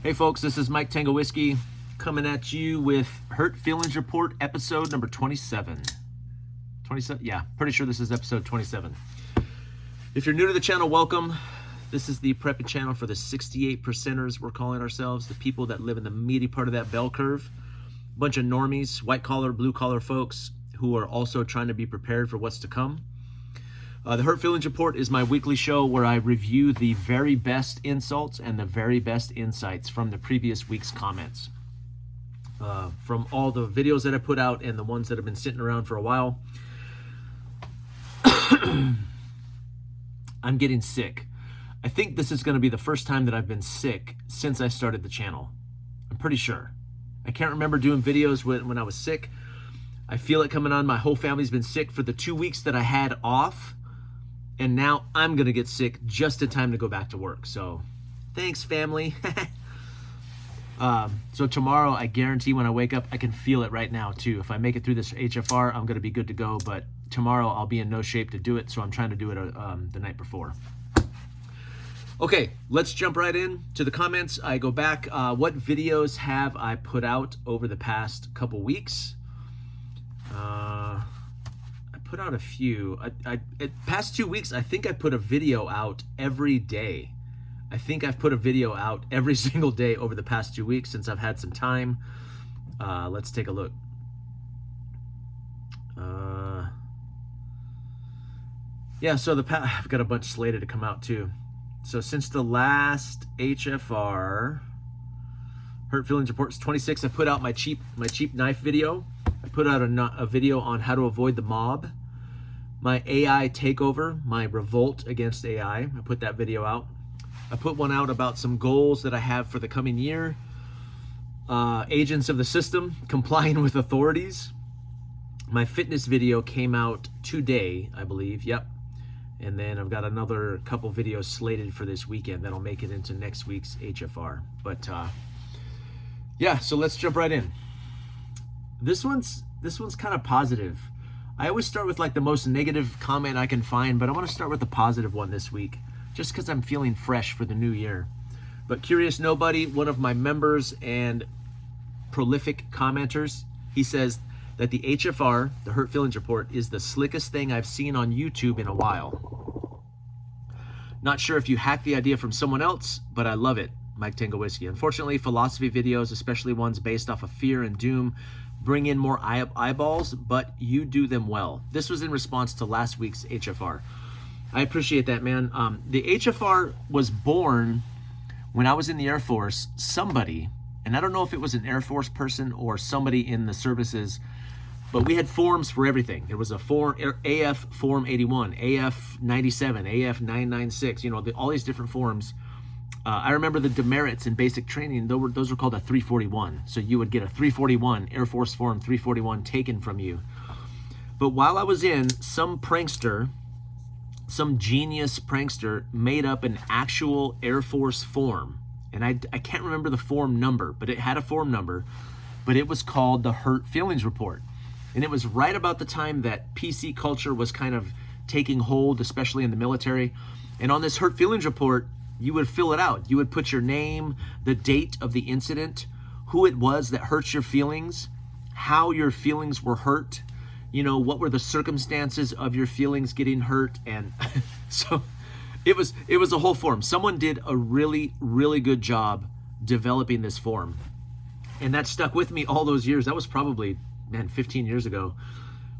Hey folks, this is Mike Tango Whiskey coming at you with Hurt Feelings Report episode number 27. 27? Yeah, pretty sure this is episode 27. If you're new to the channel, welcome. This is the prepping channel for the 68 percenters, we're calling ourselves, the people that live in the meaty part of that bell curve. Bunch of normies, white collar, blue collar folks who are also trying to be prepared for what's to come. The Hurt Feelings Report is my weekly show where I review the very best insults and the very best insights from the previous week's comments. From all the videos that I put out and the ones that have been sitting around for a while. I'm getting sick. I think this is going to be the first time that I've been sick since I started the channel. I'm pretty sure. I can't remember doing videos when I was sick. I feel it coming on. My whole family's been sick for the 2 weeks that I had off. And now I'm going to get sick just in time to go back to work. So thanks, family. So tomorrow, I guarantee when I wake up, I can feel it right now too. If I make it through this HFR, I'm going to be good to go. But tomorrow, I'll be in no shape to do it. So I'm trying to do it the night before. Okay, let's jump right in to the comments. I go back. What videos have I put out over the past couple weeks? Put out a few. Past 2 weeks, I think I put a video out every day. I think I've put a video out every single day over the past 2 weeks since I've had some time. Let's take a look. Yeah, so I've got a bunch slated to come out too. So since the last HFR, Hurt Feelings Reports 26, I put out my cheap knife video. I put out a video on how to avoid the mob. My AI takeover, my revolt against AI. I put that video out. I put one out about some goals that I have for the coming year. Agents of the system, complying with authorities. My fitness video came out today, I believe. Yep. And then I've got another couple videos slated for this weekend that'll make it into next week's HFR. But yeah, so let's jump right in. This one's kind of positive. I always start with like the most negative comment I can find, but I want to start with the positive one this week, just because I'm feeling fresh for the new year. But Curious Nobody, one of my members and prolific commenters, he says that the HFR, the Hurt Feelings Report, is the slickest thing I've seen on YouTube in a while. Not sure if you hacked the idea from someone else, but I love it. Mike Tango Whiskey. Unfortunately, philosophy videos, especially ones based off of fear and doom, bring in more eyeballs, but you do them well. This was in response to last week's HFR. I appreciate that, man. The HFR was born when I was in the Air Force. Somebody, and I don't know if it was an Air Force person or somebody in the services, but we had forms for everything. There was a form, AF Form 81, AF 97, AF 996, you know, all these different forms. I remember the demerits in basic training, those were called a 341. So you would get a 341, Air Force Form 341 taken from you. But while I was in, some prankster, some genius prankster made up an actual Air Force form. And I can't remember the form number, but it had a form number. But it was called the Hurt Feelings Report. And it was right about the time that PC culture was kind of taking hold, especially in the military. And on this Hurt Feelings Report, you would fill it out. You would put your name, the date of the incident, who it was that hurt your feelings, how your feelings were hurt, you know, what were the circumstances of your feelings getting hurt. And so it was a whole form. Someone did a really, really good job developing this form. And that stuck with me all those years. That was probably, 15 years ago.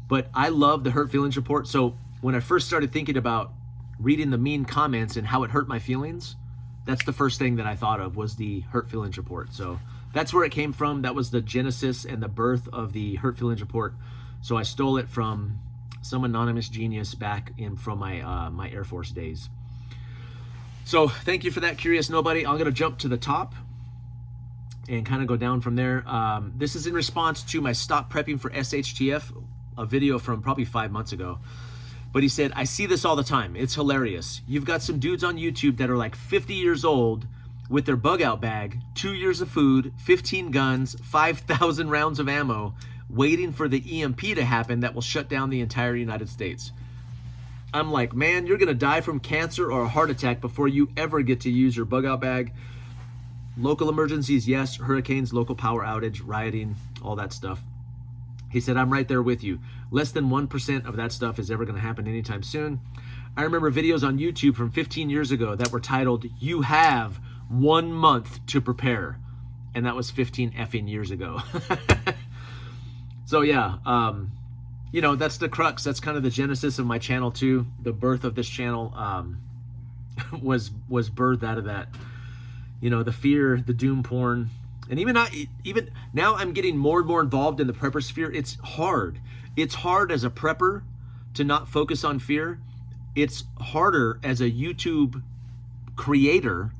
But I love the Hurt Feelings Report. So when I first started thinking about reading the mean comments and how it hurt my feelings, that's the first thing that I thought of, was the Hurt Feelings Report. So that's where it came from. That was the genesis and the birth of the Hurt Feelings Report. So I stole it from some anonymous genius back from my my Air Force days. So thank you for that, Curious Nobody. I'm going to jump to the top and kind of go down from there. This is in response to my Stop Prepping for SHTF, a video from probably 5 months ago. But he said, I see this all the time. It's hilarious. You've got some dudes on YouTube that are like 50 years old with their bug out bag, 2 years of food, 15 guns, 5,000 rounds of ammo, waiting for the EMP to happen that will shut down the entire United States. I'm like, man, you're going to die from cancer or a heart attack before you ever get to use your bug out bag. Local emergencies, yes. Hurricanes, local power outage, rioting, all that stuff. He said, I'm right there with you. Less than 1% of that stuff is ever going to happen anytime soon. I remember videos on YouTube from 15 years ago that were titled, "You have 1 month to prepare." And that was 15 effing years ago. So yeah, you know, that's the crux. That's kind of the genesis of my channel too. The birth of this channel was birthed out of that. You know, the fear, the doom porn. And even now I'm getting more and more involved in the prepper sphere. It's hard. It's hard as a prepper to not focus on fear. It's harder as a YouTube creator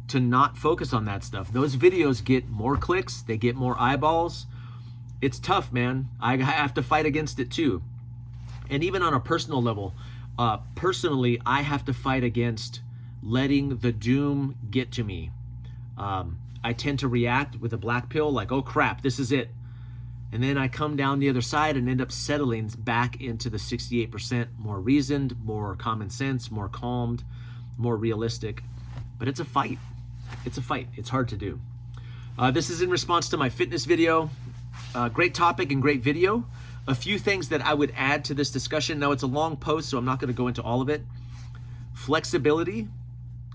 to not focus on that stuff. Those videos get more clicks, they get more eyeballs. It's tough, man. I have to fight against it too. And even on a personal level, personally, I have to fight against letting the doom get to me. I tend to react with a black pill, like, oh crap, this is it. And then I come down the other side and end up settling back into the 68% more reasoned, more common sense, more calmed, more realistic. But it's a fight. It's a fight. It's hard to do. This is in response to my fitness video. Great topic and great video. A few things that I would add to this discussion. Now, it's a long post, so I'm not going to go into all of it. Flexibility.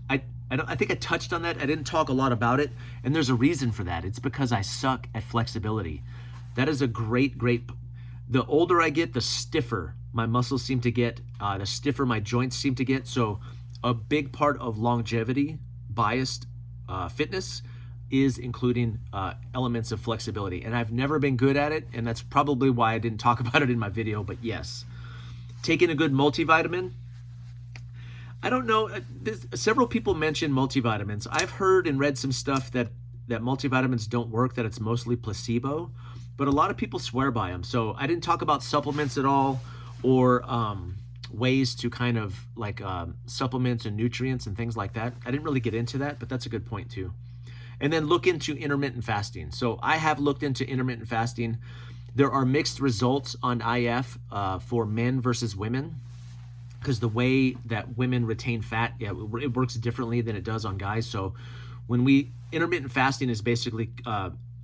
I think I touched on that. I didn't talk a lot about it, and there's a reason for that. It's because I suck at flexibility. That is a great, the older I get, the stiffer my muscles seem to get, the stiffer my joints seem to get. So a big part of longevity, biased fitness is including elements of flexibility. And I've never been good at it, and that's probably why I didn't talk about it in my video, but yes. Taking a good multivitamin. I don't know, several people mention multivitamins. I've heard and read some stuff that multivitamins don't work, that it's mostly placebo, but a lot of people swear by them. So I didn't talk about supplements at all, or ways to kind of like supplements and nutrients and things like that. I didn't really get into that, but that's a good point too. And then look into intermittent fasting. So I have looked into intermittent fasting. There are mixed results on IF for men versus women, because the way that women retain fat, yeah, it works differently than it does on guys. So intermittent fasting is basically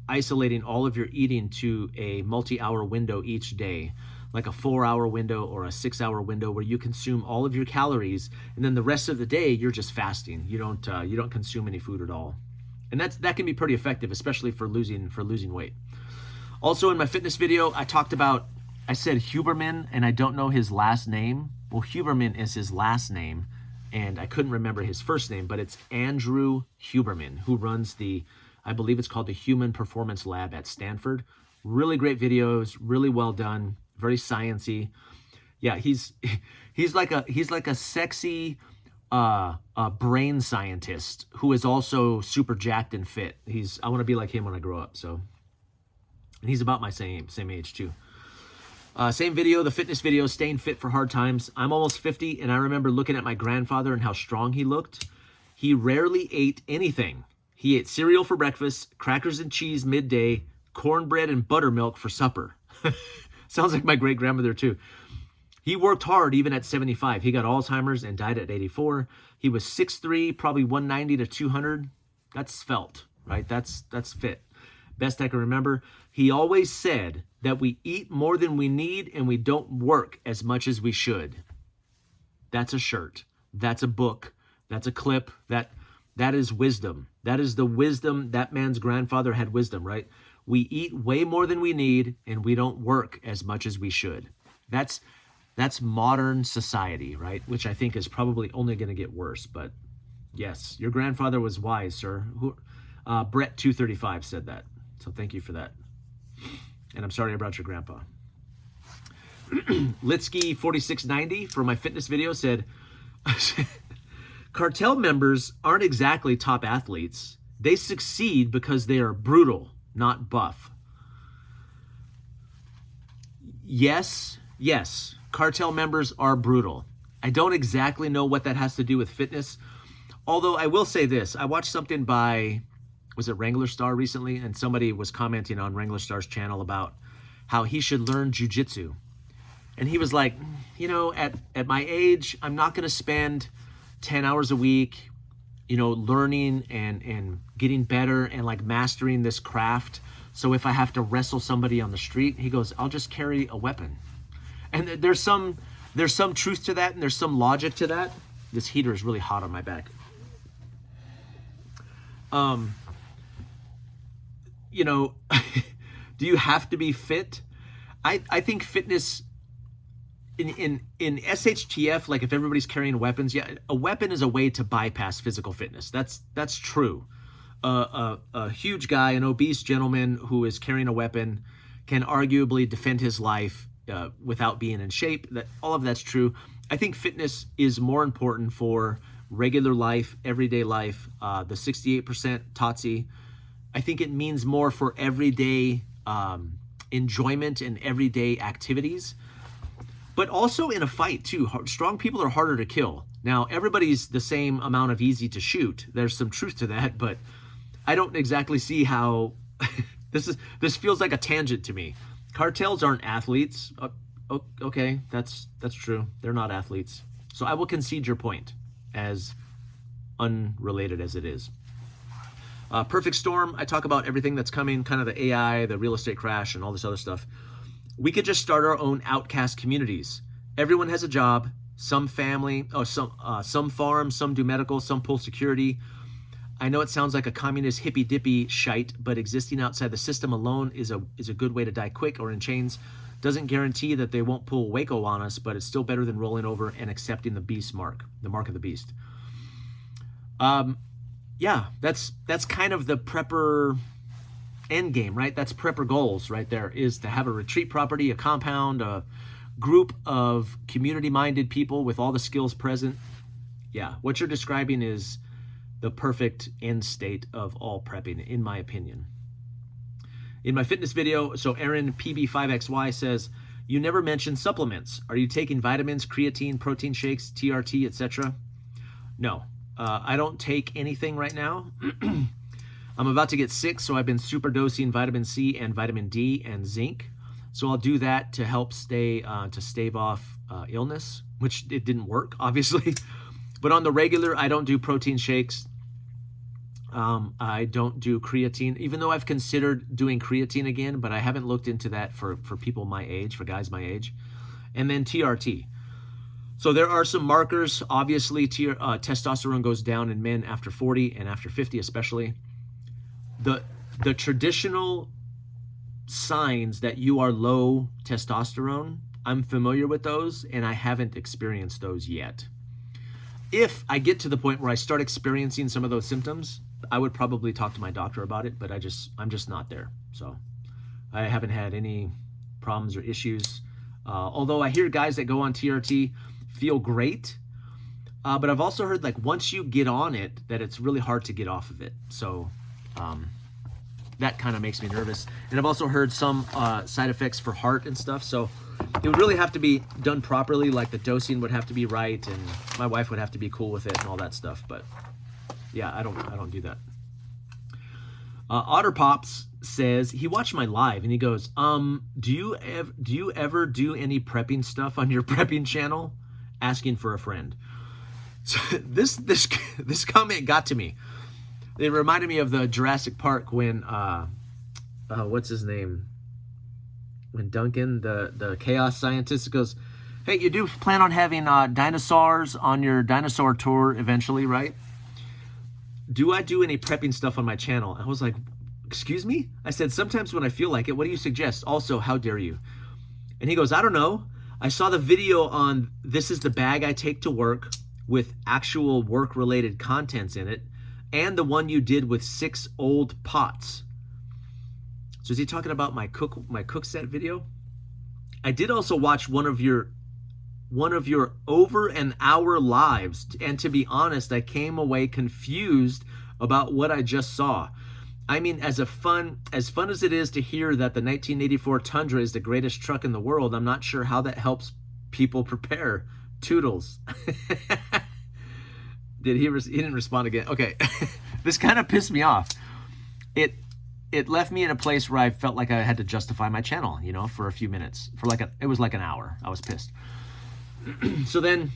isolating all of your eating to a multi-hour window each day, like a 4-hour window or a 6-hour window, where you consume all of your calories, and then the rest of the day you're just fasting. You don't consume any food at all, and that can be pretty effective, especially for losing weight. Also, in my fitness video, I said Huberman, and I don't know his last name. Well, Huberman is his last name, and I couldn't remember his first name, but it's Andrew Huberman, who runs I believe it's called the Human Performance Lab at Stanford. Really great videos, really well done, very sciencey. Yeah, he's like a sexy brain scientist who is also super jacked and fit. I want to be like him when I grow up. So, and he's about my same age too. Same video, the fitness video, staying fit for hard times. I'm almost 50, and I remember looking at my grandfather and how strong he looked. He rarely ate anything. He ate cereal for breakfast, crackers and cheese midday, cornbread and buttermilk for supper. Sounds like my great-grandmother too. He worked hard even at 75. He got Alzheimer's and died at 84. He was 6'3", probably 190 to 200. That's svelte, right? That's fit. Best I can remember. He always said that we eat more than we need and we don't work as much as we should. That's a shirt. That's a book. That's a clip. That is wisdom. That is the wisdom. That man's grandfather had wisdom, right? We eat way more than we need and we don't work as much as we should. That's modern society, right? Which I think is probably only going to get worse. But yes, your grandfather was wise, sir. Brett235 said that. So thank you for that. And I'm sorry about your grandpa. Litsky4690 for my fitness video said, cartel members aren't exactly top athletes. They succeed because they are brutal, not buff. Yes. Cartel members are brutal. I don't exactly know what that has to do with fitness. Although I will say this, I watched something by, was it Wrangler Star recently? And somebody was commenting on Wrangler Star's channel about how he should learn jujitsu. And he was like, at my age, I'm not going to spend 10 hours a week learning and getting better and like mastering this craft. So if I have to wrestle somebody on the street, he goes, I'll just carry a weapon. And there's some truth to that, and there's some logic to that. This heater is really hot on my back. Do you have to be fit? I think fitness in SHTF, like if everybody's carrying weapons, yeah, a weapon is a way to bypass physical fitness. That's true. A huge guy, an obese gentleman who is carrying a weapon can arguably defend his life without being in shape. All of that's true. I think fitness is more important for regular life, everyday life. The 68% Tatsi, I think it means more for everyday enjoyment and everyday activities. But also in a fight too, strong people are harder to kill. Now, everybody's the same amount of easy to shoot. There's some truth to that, but I don't exactly see how this feels like a tangent to me. Cartels aren't athletes. Okay, that's true. They're not athletes. So I will concede your point, as unrelated as it is. Perfect storm, I talk about everything that's coming, kind of the AI, the real estate crash, and all this other stuff. We could just start our own outcast communities. Everyone has a job, some family, some farm, some do medical, some pull security. I know it sounds like a communist hippy-dippy shite, but existing outside the system alone is a good way to die quick or in chains. Doesn't guarantee that they won't pull Waco on us, but it's still better than rolling over and accepting the beast mark, the mark of the beast. Yeah, that's kind of the prepper end game, right? That's prepper goals right there, is to have a retreat property, a compound, a group of community-minded people with all the skills present. Yeah, what you're describing is the perfect end state of all prepping, in my opinion. In my fitness video, so Aaron PB5XY says, you never mentioned supplements. Are you taking vitamins, creatine, protein shakes, TRT, etc.? No, I don't take anything right now. I'm about to get sick, so I've been super dosing vitamin C and vitamin D and zinc. So I'll do that to help stave off illness, which it didn't work, obviously. But on the regular, I don't do protein shakes. I don't do creatine, even though I've considered doing creatine again, but I haven't looked into that for people my age, for guys my age. And then TRT. So there are some markers. Obviously, testosterone goes down in men after 40 and after 50 especially. The traditional signs that you are low testosterone, I'm familiar with those, and I haven't experienced those yet. If I get to the point where I start experiencing some of those symptoms, I would probably talk to my doctor about it, but I'm just not there. So I haven't had any problems or issues. Although I hear guys that go on TRT feel great, but I've also heard like once you get on it, that it's really hard to get off of it. So that kind of makes me nervous. And I've also heard some side effects for heart and stuff. So it would really have to be done properly, like the dosing would have to be right, and my wife would have to be cool with it and all that stuff. But yeah, I don't do that. Otter Pops says he watched my live and he goes, do you ever do any prepping stuff on your prepping channel? Asking for a friend. So this comment got to me. It reminded me of the Jurassic Park when what's his name? When Duncan, the chaos scientist, goes, hey, you do plan on having dinosaurs on your dinosaur tour eventually, right? Do I do any prepping stuff on my channel? I was like, excuse me? I said, sometimes when I feel like it. What do you suggest? Also, how dare you? And he goes, I don't know. I saw the video on this is the bag I take to work with actual work-related contents in it, and the one you did with 6 old pots. So is he talking about my cook set video? I did also watch one of your over an hour lives, and to be honest, I came away confused about what I just saw. I mean, as fun as it is to hear that the 1984 Tundra is the greatest truck in the world, I'm not sure how that helps people prepare. Toodles. He didn't respond again. Okay. This kind of pissed me off. It left me in a place where I felt like I had to justify my channel, for a few minutes. It was like an hour. I was pissed. So then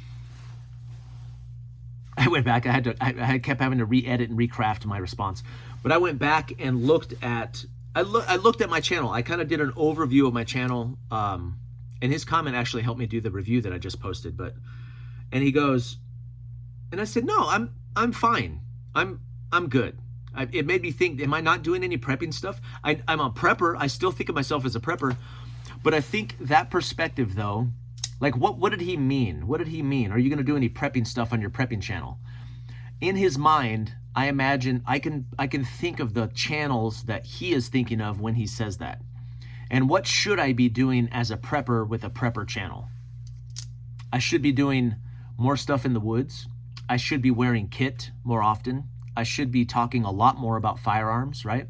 I went back. I kept having to re-edit and recraft my response, but I went back and looked at. I looked at my channel. I kind of did an overview of my channel, and his comment actually helped me do the review that I just posted. And he goes, and I said, no, I'm fine. I'm good. It made me think, am I not doing any prepping stuff? I'm a prepper. I still think of myself as a prepper, but I think that perspective though. Like, what did he mean? What did he mean? Are you going to do any prepping stuff on your prepping channel? In his mind, I imagine I can think of the channels that he is thinking of when he says that. And what should I be doing as a prepper with a prepper channel? I should be doing more stuff in the woods. I should be wearing kit more often. I should be talking a lot more about firearms, right?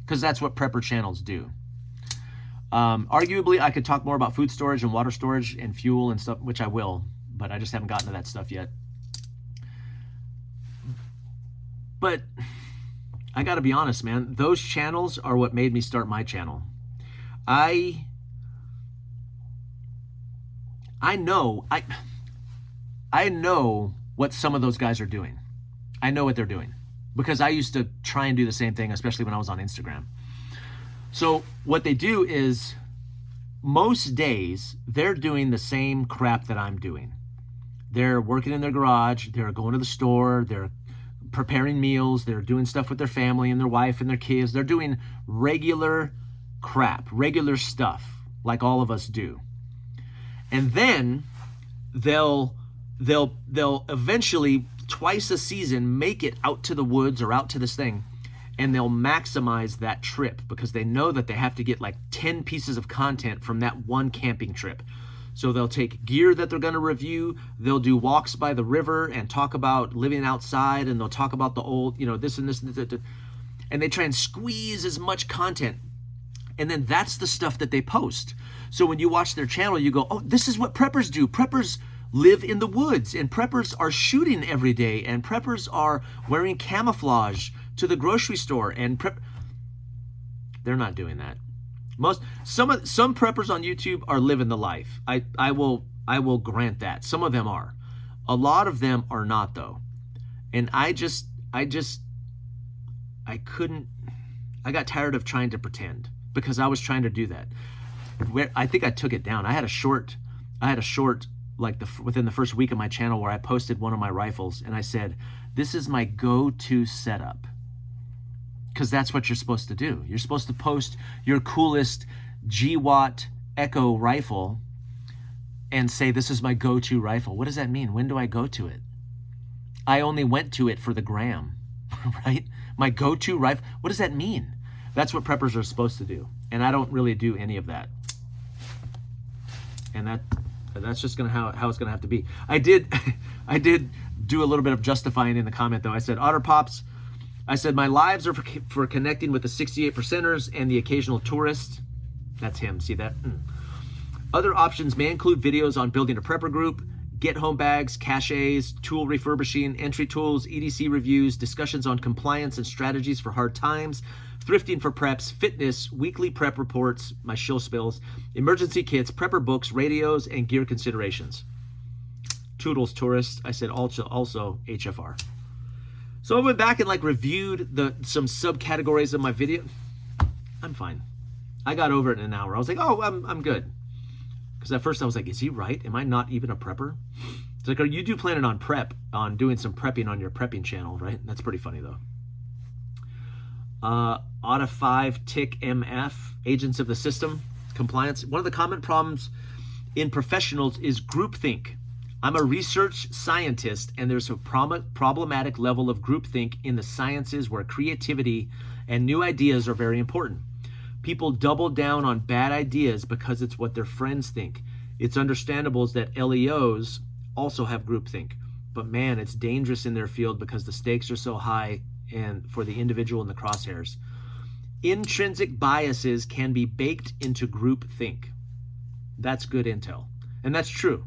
Because that's what prepper channels do. Arguably, I could talk more about food storage and water storage and fuel and stuff, which I will, but I just haven't gotten to that stuff yet. But I got to be honest, man, those channels are what made me start my channel. I know what some of those guys are doing. I know what they're doing because I used to try and do the same thing, especially when I was on Instagram. So what they do is most days they're doing the same crap that I'm doing. They're working in their garage, they're going to the store, they're preparing meals, they're doing stuff with their family and their wife and their kids. They're doing regular crap, regular stuff like all of us do. And then they'll eventually twice a season make it out to the woods or out to this thing, and they'll maximize that trip because they know that they have to get like 10 pieces of content from that one camping trip. So they'll take gear that they're going to review, they'll do walks by the river and talk about living outside, and they'll talk about the old, this and this and that, and they try and squeeze as much content. And then that's the stuff that they post. So when you watch their channel, you go, oh, this is what preppers do. Preppers live in the woods, and preppers are shooting every day, and preppers are wearing camouflage to the grocery store, and they're not doing that. Some preppers on YouTube are living the life. I will grant that. Some of them are. A lot of them are not though. And I got tired of trying to pretend because I was trying to do that. I think I took it down. I had a short like within the first week of my channel where I posted one of my rifles and I said, this is my go-to setup. Because that's what you're supposed to do. You're supposed to post your coolest G-Watt Echo rifle and say, this is my go-to rifle. What does that mean? When do I go to it? I only went to it for the gram, right? My go-to rifle. What does that mean? That's what preppers are supposed to do. And I don't really do any of that. And that's just how it's gonna have to be. I did do a little bit of justifying in the comment though. I said, Otter Pops, I said, my lives are for connecting with the 68%ers and the occasional tourist. That's him, see that? Other options may include videos on building a prepper group, get home bags, caches, tool refurbishing, entry tools, EDC reviews, discussions on compliance and strategies for hard times, thrifting for preps, fitness, weekly prep reports, my shill spills, emergency kits, prepper books, radios, and gear considerations. Toodles tourist, I said also HFR. So I went back and reviewed some subcategories of my video. I'm fine. I got over it in an hour. I was like, oh, I'm good. Because at first I was like, is he right? Am I not even a prepper? It's like, are you planning on doing some prepping on your prepping channel, right? That's pretty funny though. Auto 5 Tick MF, agents of the system, compliance. One of the common problems in professionals is groupthink. I'm a research scientist, and there's a problematic level of groupthink in the sciences where creativity and new ideas are very important. People double down on bad ideas because it's what their friends think. It's understandable that LEOs also have groupthink, but man, it's dangerous in their field because the stakes are so high and for the individual in the crosshairs. Intrinsic biases can be baked into groupthink. That's good intel, and that's true.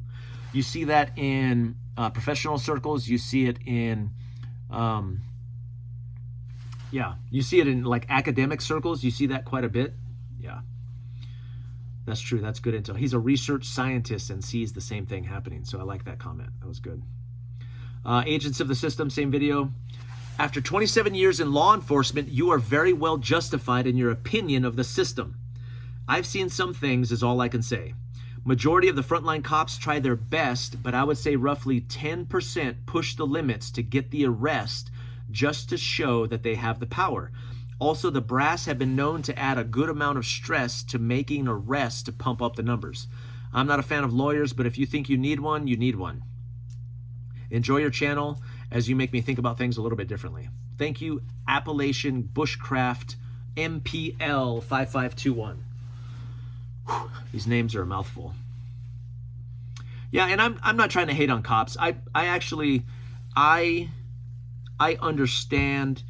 You see that in professional circles. You see it in, you see it in academic circles. You see that quite a bit. Yeah, that's true. That's good intel. He's a research scientist and sees the same thing happening. So I like that comment. That was good. Agents of the System, same video. After 27 years in law enforcement, you are very well justified in your opinion of the system. I've seen some things is all I can say. Majority of the frontline cops try their best, but I would say roughly 10% push the limits to get the arrest just to show that they have the power. Also, the brass have been known to add a good amount of stress to making arrests to pump up the numbers. I'm not a fan of lawyers, but if you think you need one, you need one. Enjoy your channel as you make me think about things a little bit differently. Thank you, Appalachian Bushcraft MPL 5521. Whew, these names are a mouthful. Yeah, and I'm not trying to hate on cops. I understand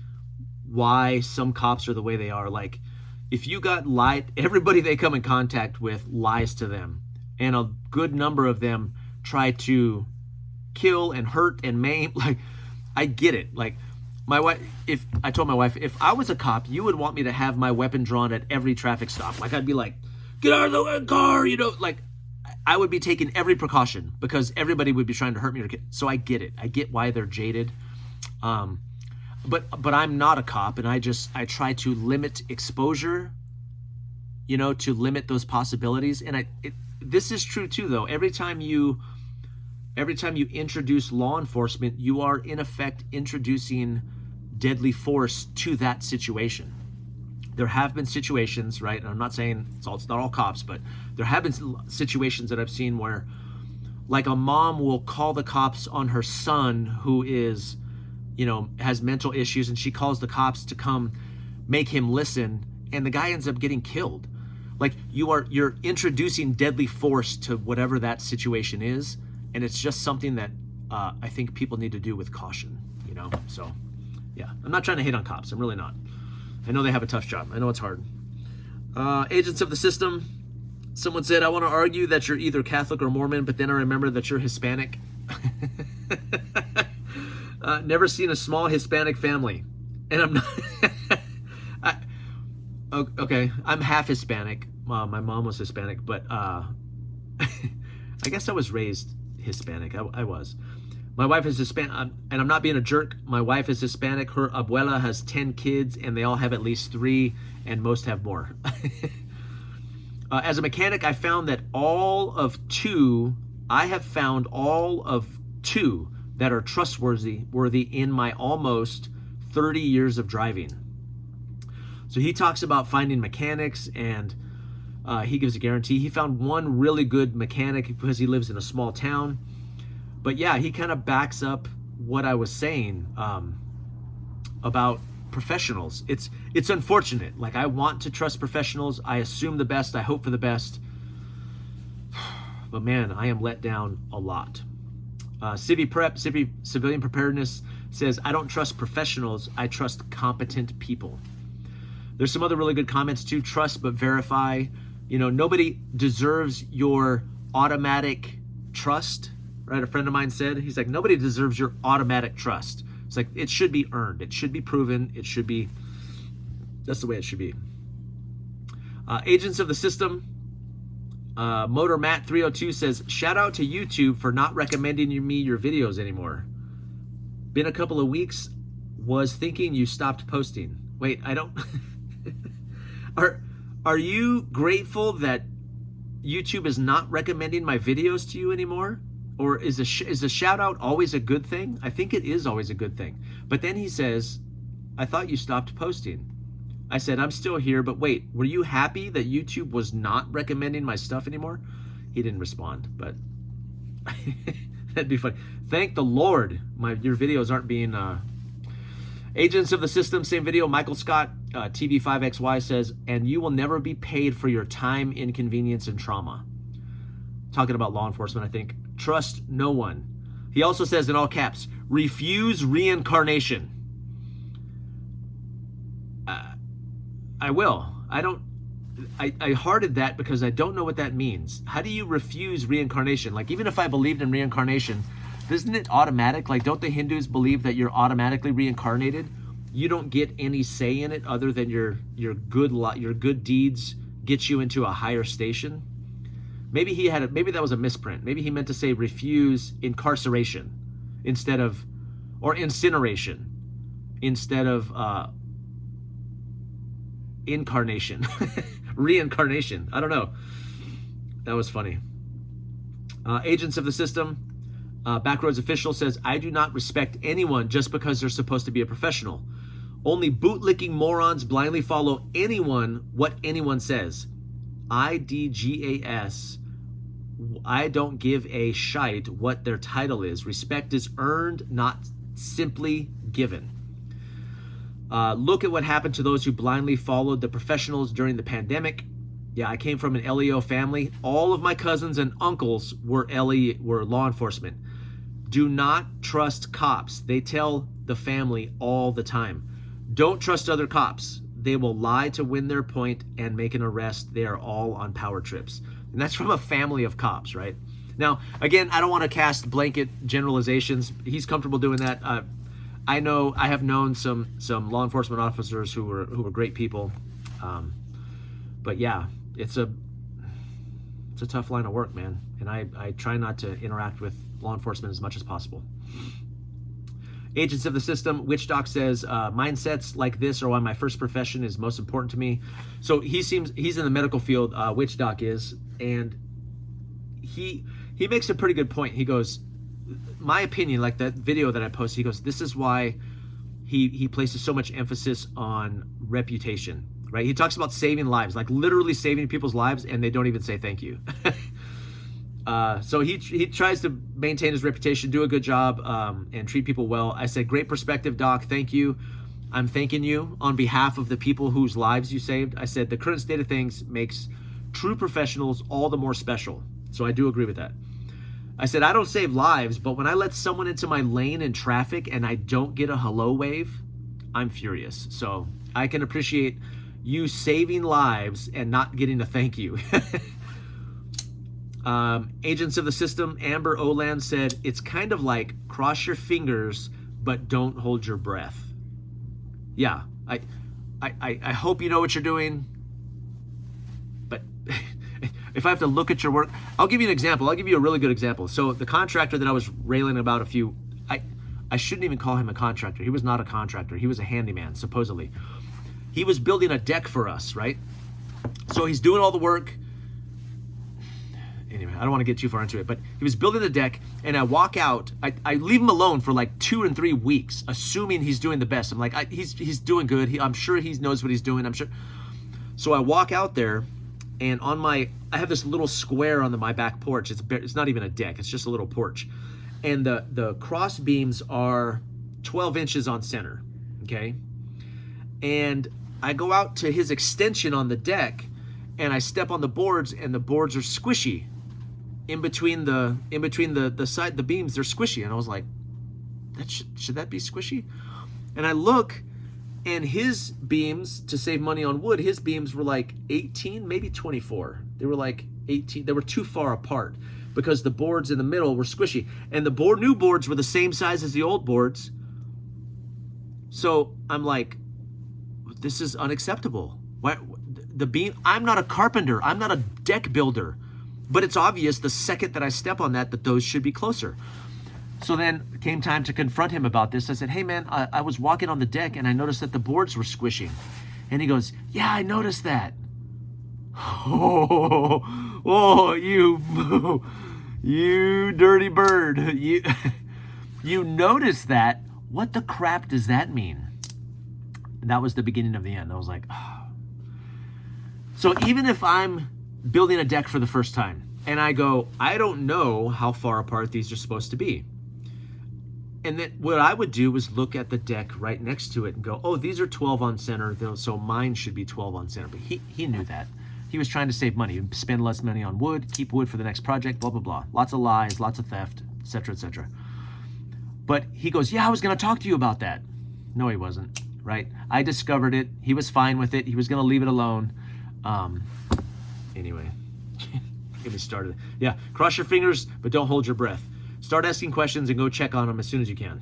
why some cops are the way they are. Like, if you got lied, everybody they come in contact with lies to them, and a good number of them try to kill and hurt and maim. Like, I get it. Like, my wife, if I told my wife, if I was a cop, you would want me to have my weapon drawn at every traffic stop. Like, I'd be like, get out of the car, you know, like, I would be taking every precaution because everybody would be trying to hurt me. So I get it. I get why they're jaded. But I'm not a cop, and I try to limit exposure, you know, to limit those possibilities. And this is true too, though. Every time you introduce law enforcement, you are in effect introducing deadly force to that situation. There have been situations, right? And I'm not saying it's not all cops, but there have been situations that I've seen where, like, a mom will call the cops on her son who is, you know, has mental issues, and she calls the cops to come make him listen, and the guy ends up getting killed. Like, you're introducing deadly force to whatever that situation is, and it's just something that I think people need to do with caution, you know? So, yeah, I'm not trying to hate on cops. I'm really not. I know they have a tough job. I know it's hard. Agents of the System. Someone said, I want to argue that you're either Catholic or Mormon, but then I remember that you're Hispanic. Never seen a small Hispanic family. And I'm not... okay, I'm half Hispanic. My mom was Hispanic, but I guess I was raised Hispanic. I was. My wife is Hispanic, and I'm not being a jerk. My wife is Hispanic. Her abuela has 10 kids, and they all have at least 3, and most have more. As a mechanic, I have found all of 2 that are trustworthy in my almost 30 years of driving. So he talks about finding mechanics, and he gives a guarantee. He found one really good mechanic because he lives in a small town. But yeah, he kind of backs up what I was saying about professionals. It's unfortunate. Like, I want to trust professionals. I assume the best. I hope for the best. But man, I am let down a lot. Civilian Preparedness says, I don't trust professionals. I trust competent people. There's some other really good comments too. Trust but verify. You know, nobody deserves your automatic trust. Right, a friend of mine said, he's like, nobody deserves your automatic trust. It's like, it should be earned. It should be proven. It should be, that's the way it should be. Agents of the System. Motor Matt 302 says, shout out to YouTube for not recommending me your videos anymore. Been a couple of weeks. Was thinking you stopped posting. Wait, I don't. Are you grateful that YouTube is not recommending my videos to you anymore? Or is a shout out always a good thing? I think it is always a good thing. But then he says, I thought you stopped posting. I said, I'm still here, but wait, were you happy that YouTube was not recommending my stuff anymore? He didn't respond, but that'd be funny. Thank the Lord, your videos aren't being... Agents of the System, same video. Michael Scott, TV5XY says, and you will never be paid for your time, inconvenience, and trauma. Talking about law enforcement, I think. Trust no one. He also says in all caps, refuse reincarnation. I will. I hearted that because I don't know what that means. How do you refuse reincarnation? Like, even if I believed in reincarnation, isn't it automatic? Like, don't the Hindus believe that you're automatically reincarnated? You don't get any say in it other than your good deeds get you into a higher station. Maybe that was a misprint. Maybe he meant to say refuse incarceration. instead of, or incineration instead of incarnation, reincarnation. I don't know. That was funny. Agents of the system. Backroads official says, I do not respect anyone just because they're supposed to be a professional. Only bootlicking morons blindly follow what anyone says. IDGAS. I don't give a shite what their title is. Respect is earned, not simply given. Look at what happened to those who blindly followed the professionals during the pandemic. Yeah, I came from an LEO family. All of my cousins and uncles were law enforcement. Do not trust cops. They tell the family all the time. Don't trust other cops. They will lie to win their point and make an arrest. They are all on power trips. And that's from a family of cops, right? Now, again, I don't want to cast blanket generalizations. He's comfortable doing that. I have known some law enforcement officers who were great people. But yeah, it's a tough line of work, man. And I try not to interact with law enforcement as much as possible. Agents of the system. Witchdoc says, mindsets like this are why my first profession is most important to me. So he's in the medical field. Witchdoc is, and he makes a pretty good point. He goes, my opinion, like that video that I posted, he goes, this is why he places so much emphasis on reputation, right? He talks about saving lives, like literally saving people's lives, and they don't even say thank you. So he tries to maintain his reputation, do a good job, and treat people well. I said, great perspective, Doc. Thank you. I'm thanking you on behalf of the people whose lives you saved. I said, the current state of things makes true professionals all the more special. So I do agree with that. I said, I don't save lives, but when I let someone into my lane in traffic and I don't get a hello wave, I'm furious. So I can appreciate you saving lives and not getting a thank you. Agents of the system. Amber Oland said, it's kind of like cross your fingers, but don't hold your breath. Yeah, I hope you know what you're doing, but if I have to look at your work, I'll give you an example. I'll give you a really good example. So the contractor that I was railing about I shouldn't even call him a contractor. He was not a contractor. He was a handyman, supposedly. He was building a deck for us, right? So he's doing all the work. Anyway, I don't want to get too far into it, but he was building the deck, and I walk out. I leave him alone for like 2 and 3 weeks, assuming he's doing the best. I'm like, he's doing good. I'm sure he knows what he's doing. I'm sure. So I walk out there, and I have this little square on my back porch. It's not even a deck. It's just a little porch, and the cross beams are 12 inches on center. Okay, and I go out to his extension on the deck, and I step on the boards, and the boards are squishy. In between the side, the beams, they're squishy. And I was like, should that be squishy? And I look, and his beams, to save money on wood, his beams were like 18, maybe 24. They were like 18. They were too far apart because the boards in the middle were squishy. And the new boards were the same size as the old boards. So I'm like, this is unacceptable. Why the beam? I'm not a carpenter. I'm not a deck builder. But it's obvious the second that I step on that those should be closer. So then it came time to confront him about this. I said, hey man, I was walking on the deck and I noticed that the boards were squishing. And he goes, yeah, I noticed that. Oh, you dirty bird. You noticed that? What the crap does that mean? And that was the beginning of the end. I was like, oh. So even if I'm building a deck for the first time, and I go, I don't know how far apart these are supposed to be. And then what I would do was look at the deck right next to it and go, oh, these are 12 on center, so mine should be 12 on center. But he knew that. He was trying to save money, spend less money on wood, keep wood for the next project, blah, blah, blah. Lots of lies, lots of theft, etc., etc. But he goes, yeah, I was going to talk to you about that. No, he wasn't, right? I discovered it. He was fine with it. He was going to leave it alone. Anyway, get me started. Yeah, cross your fingers, but don't hold your breath. Start asking questions and go check on them as soon as you can.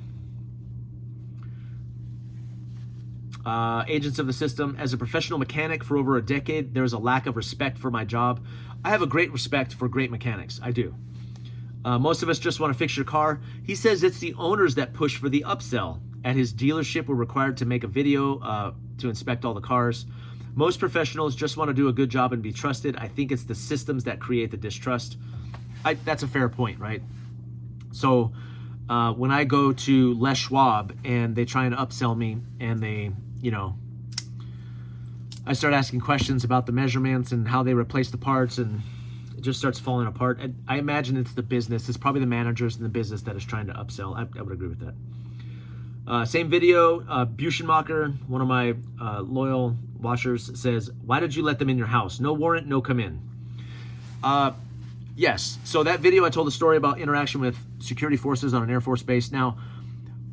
Agents of the system. As a professional mechanic for over a decade, there is a lack of respect for my job. I have a great respect for great mechanics. I do. Most of us just want to fix your car. He says it's the owners that push for the upsell. At his dealership, we're required to make a video to inspect all the cars. Most professionals just want to do a good job and be trusted. I think it's the systems that create the distrust. That's a fair point, right? So when I go to Les Schwab and they try and upsell me and they, I start asking questions about the measurements and how they replace the parts, and it just starts falling apart. I imagine it's the business. It's probably the managers in the business that is trying to upsell. I would agree with that. Same video, Buschenmacher, one of my loyal watchers, says, why did you let them in your house? No warrant, no come in. Yes, so that video, I told a story about interaction with security forces on an Air Force base. Now,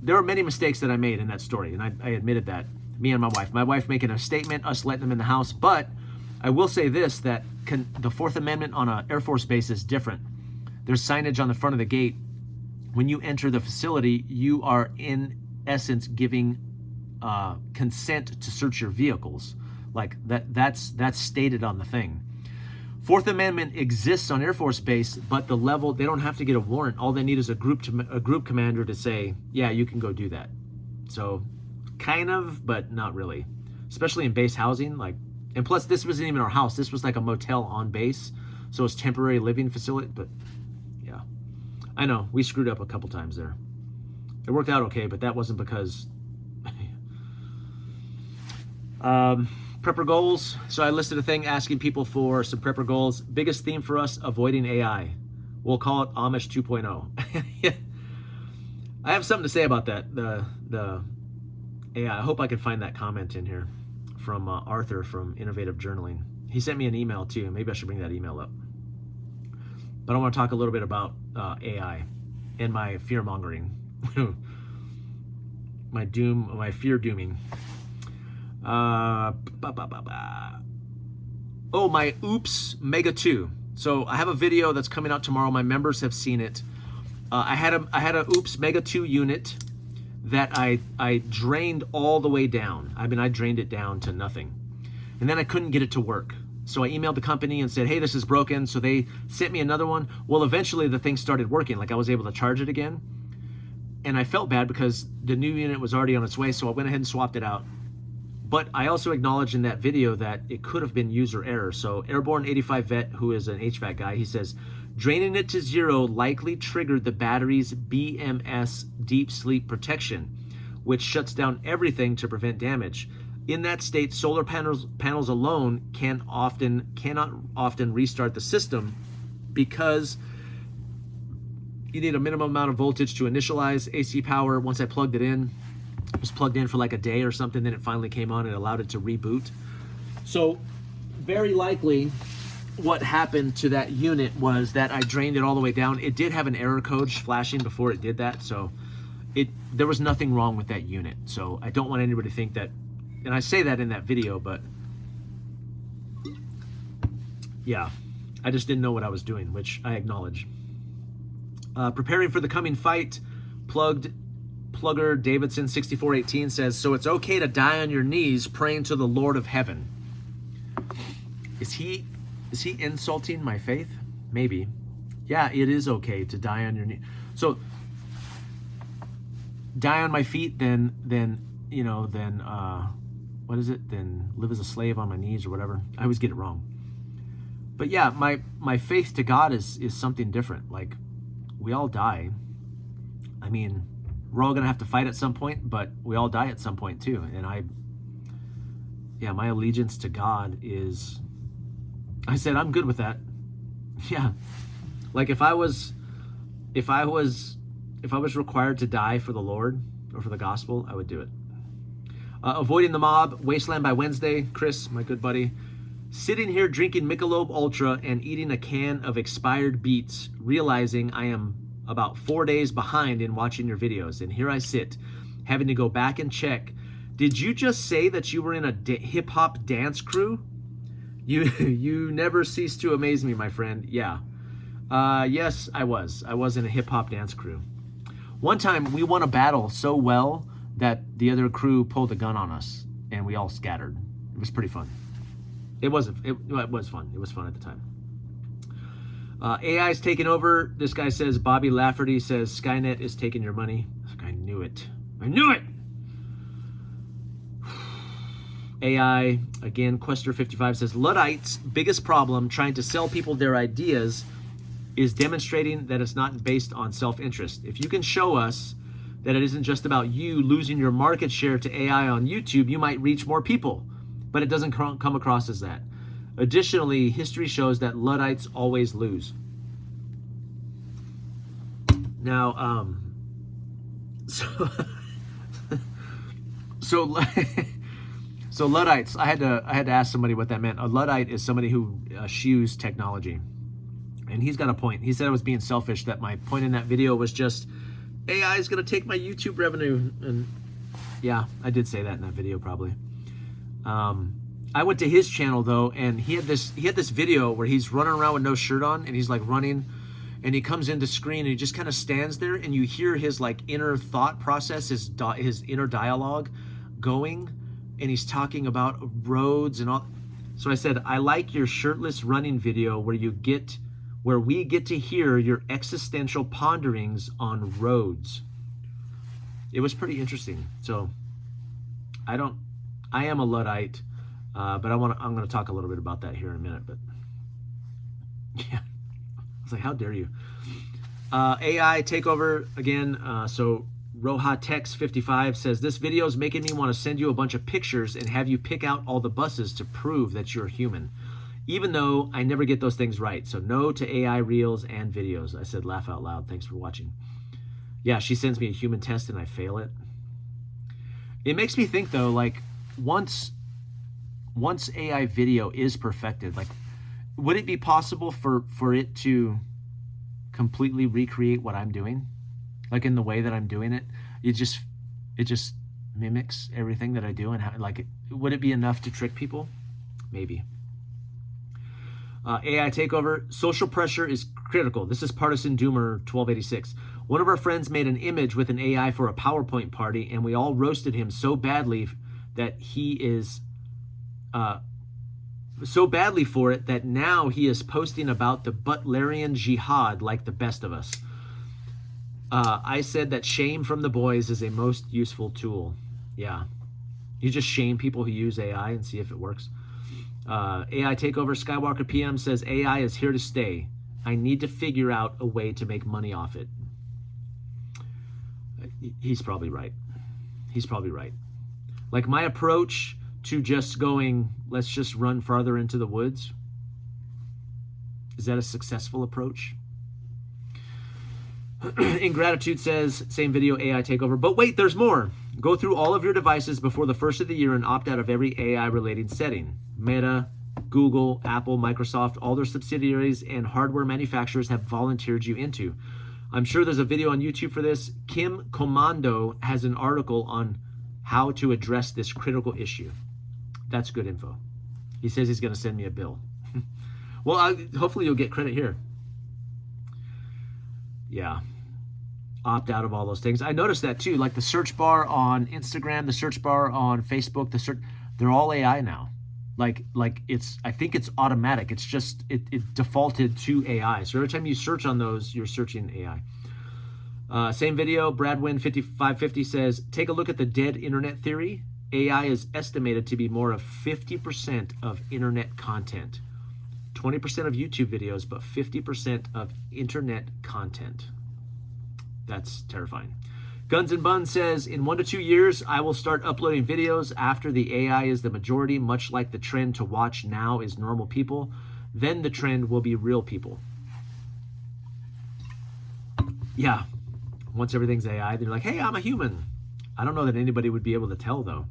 there are many mistakes that I made in that story, and I admitted that, me and my wife. My wife making a statement, us letting them in the house, but I will say this, that the Fourth Amendment on an Air Force base is different. There's signage on the front of the gate. When you enter the facility, you are in essence giving consent to search your vehicles. Like that's stated on the thing. Fourth Amendment exists on Air Force Base, but the level, they don't have to get a warrant. All they need is a group commander to say, yeah, you can go do that. So kind of, but not really, especially in base housing. And plus this wasn't even our house. This was like a motel on base. So it's temporary living facility, but yeah, I know we screwed up a couple times there. It worked out okay, but that wasn't because prepper goals. So I listed a thing asking people for some prepper goals. Biggest theme for us, avoiding AI. We'll call it Amish 2.0. I have something to say about that. The AI. I hope I can find that comment in here from Arthur from Innovative Journaling. He sent me an email too. Maybe I should bring that email up. But I want to talk a little bit about AI and my fear mongering, my fear dooming. Oh, my Oops Mega 2. So I have a video that's coming out tomorrow. My members have seen it. I had a Oops Mega 2 unit that I drained all the way down. I drained it down to nothing. And then I couldn't get it to work. So I emailed the company and said, hey, this is broken. So they sent me another one. Well, eventually the thing started working. I was able to charge it again. And I felt bad because the new unit was already on its way. So I went ahead and swapped it out. But I also acknowledged in that video that it could have been user error. So Airborne 85 Vet, who is an HVAC guy, he says, draining it to zero likely triggered the battery's BMS deep sleep protection, which shuts down everything to prevent damage. In that state, solar panels alone cannot often restart the system because you need a minimum amount of voltage to initialize AC power. Once I plugged it in, it was plugged in for like a day or something, then it finally came on and allowed it to reboot. So very likely what happened to that unit was that I drained it all the way down. It did have an error code flashing before it did that, so there was nothing wrong with that unit. So I don't want anybody to think that, and I say that in that video, but yeah, I just didn't know what I was doing, which I acknowledge. Preparing for the coming fight, Plugger Davidson 6418 says, so it's okay to die on your knees praying to the Lord of Heaven. Is he insulting my faith? Maybe. Yeah, it is okay to die on your knees. So die on my feet, then what is it? Then live as a slave on my knees or whatever. I always get it wrong. But yeah, my faith to God is something different. We all die. We're all gonna have to fight at some point, but we all die at some point too. And my allegiance to God is, I said, I'm good with that. Yeah. If I was required to die for the Lord or for the gospel, I would do it. Avoiding the mob, Wasteland by Wednesday. Chris, my good buddy. Sitting here drinking Michelob Ultra and eating a can of expired beets, realizing I am about 4 days behind in watching your videos. And here I sit, having to go back and check. Did you just say that you were in a hip-hop dance crew? You never cease to amaze me, my friend. Yeah. Yes, I was. I was in a hip-hop dance crew. One time, we won a battle so well that the other crew pulled a gun on us, and we all scattered. It was pretty fun. It was fun. It was fun at the time. AI is taking over. This guy says, Bobby Lafferty says, Skynet is taking your money. I knew it. I knew it. AI, again, Quester55 says, Luddites' biggest problem trying to sell people their ideas is demonstrating that it's not based on self-interest. If you can show us that it isn't just about you losing your market share to AI on YouTube, you might reach more people. But it doesn't come across as that. Additionally, history shows that Luddites always lose. Now, so Luddites. I had to ask somebody what that meant. A Luddite is somebody who eschews technology, and he's got a point. He said I was being selfish. That my point in that video was just AI is going to take my YouTube revenue, and yeah, I did say that in that video probably. I went to his channel though, and he had this video where he's running around with no shirt on, and he's like running, and he comes into screen and he just kind of stands there, and you hear his like inner thought process, his inner dialogue going, and he's talking about roads and all. So I said, I like your shirtless running video where we get to hear your existential ponderings on roads. It was pretty interesting. So I am a Luddite. But I'm going to talk a little bit about that here in a minute. But yeah, I was like, how dare you? AI takeover again. So Rohatex55 says, this video is making me want to send you a bunch of pictures and have you pick out all the buses to prove that you're human. Even though I never get those things right. So no to AI reels and videos. I said, laugh out loud. Thanks for watching. Yeah, she sends me a human test and I fail it. It makes me think though, like once AI video is perfected, like, would it be possible for it to completely recreate what I'm doing? Like in the way that I'm doing it? It just mimics everything that I do, and would it be enough to trick people? Maybe. AI takeover. Social pressure is critical. This is Partisan Doomer 1286. One of our friends made an image with an AI for a PowerPoint party, and we all roasted him so badly that he is so badly for it that now he is posting about the Butlerian jihad like the best of us. I said that shame from the boys is a most useful tool. Yeah. You just shame people who use AI and see if it works. AI takeover. Skywalker PM says AI is here to stay. I need to figure out a way to make money off it. He's probably right. He's probably right. Like my approach to just going, let's just run farther into the woods. Is that a successful approach? Ingratitude says, same video, AI takeover. But wait, there's more. Go through all of your devices before the first of the year and opt out of every AI related setting. Meta, Google, Apple, Microsoft, all their subsidiaries and hardware manufacturers have volunteered you into. I'm sure there's a video on YouTube for this. Kim Komando has an article on how to address this critical issue. That's good info. He says he's going to send me a bill. Well, hopefully you'll get credit here. Yeah. Opt out of all those things. I noticed that too. Like the search bar on Instagram, the search bar on Facebook, they're all AI now. Like I think it's automatic. It's just, it defaulted to AI. So every time you search on those, you're searching AI. Same video, Bradwin5550 says, take a look at the dead internet theory. AI is estimated to be more of 50% of internet content. 20% of YouTube videos, but 50% of internet content. That's terrifying. Guns and Buns says, in 1 to 2 years, I will start uploading videos after the AI is the majority, much like the trend to watch now is normal people. Then the trend will be real people. Yeah. Once everything's AI, they're like, hey, I'm a human. I don't know that anybody would be able to tell, though.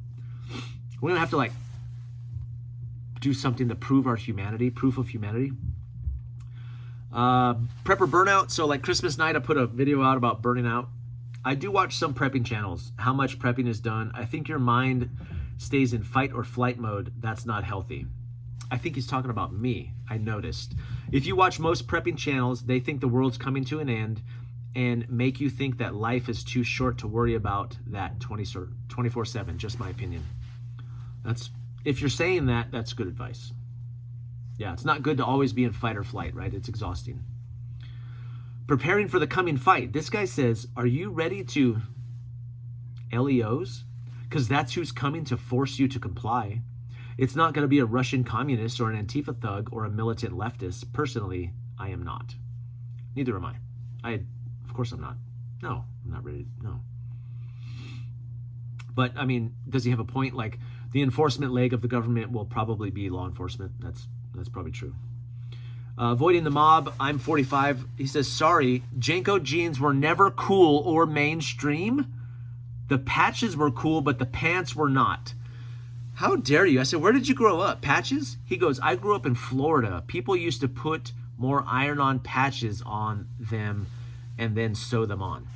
We don't have to, like, do something to prove our humanity, proof of humanity. Prepper burnout. So, like, Christmas night, I put a video out about burning out. I do watch some prepping channels. How much prepping is done. I think your mind stays in fight or flight mode. That's not healthy. I think he's talking about me, I noticed. If you watch most prepping channels, they think the world's coming to an end and make you think that life is too short to worry about that 24/7, just my opinion. If you're saying that, that's good advice. Yeah, it's not good to always be in fight or flight, right? It's exhausting. Preparing for the coming fight. This guy says, are you ready to LEOs? Because that's who's coming to force you to comply. It's not going to be a Russian communist or an Antifa thug or a militant leftist. Personally, I am not. Neither am I. Of course I'm not. No, I'm not ready. No. But, I mean, does he have a point? Like, the enforcement leg of the government will probably be law enforcement. That's probably true. Avoiding the mob, I'm 45. He says, sorry, Janko jeans were never cool or mainstream. The patches were cool, but the pants were not. How dare you? I said, where did you grow up? Patches? He goes, I grew up in Florida. People used to put more iron-on patches on them and then sew them on.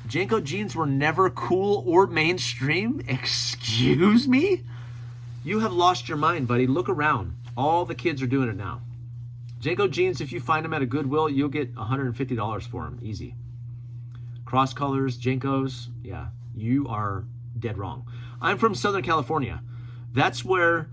Janko jeans were never cool or mainstream? Excuse me? You have lost your mind, buddy. Look around. All the kids are doing it now. Janko jeans, if you find them at a Goodwill, you'll get $150 for them. Easy. Cross colors, Jankos, yeah, you are dead wrong. I'm from Southern California. That's where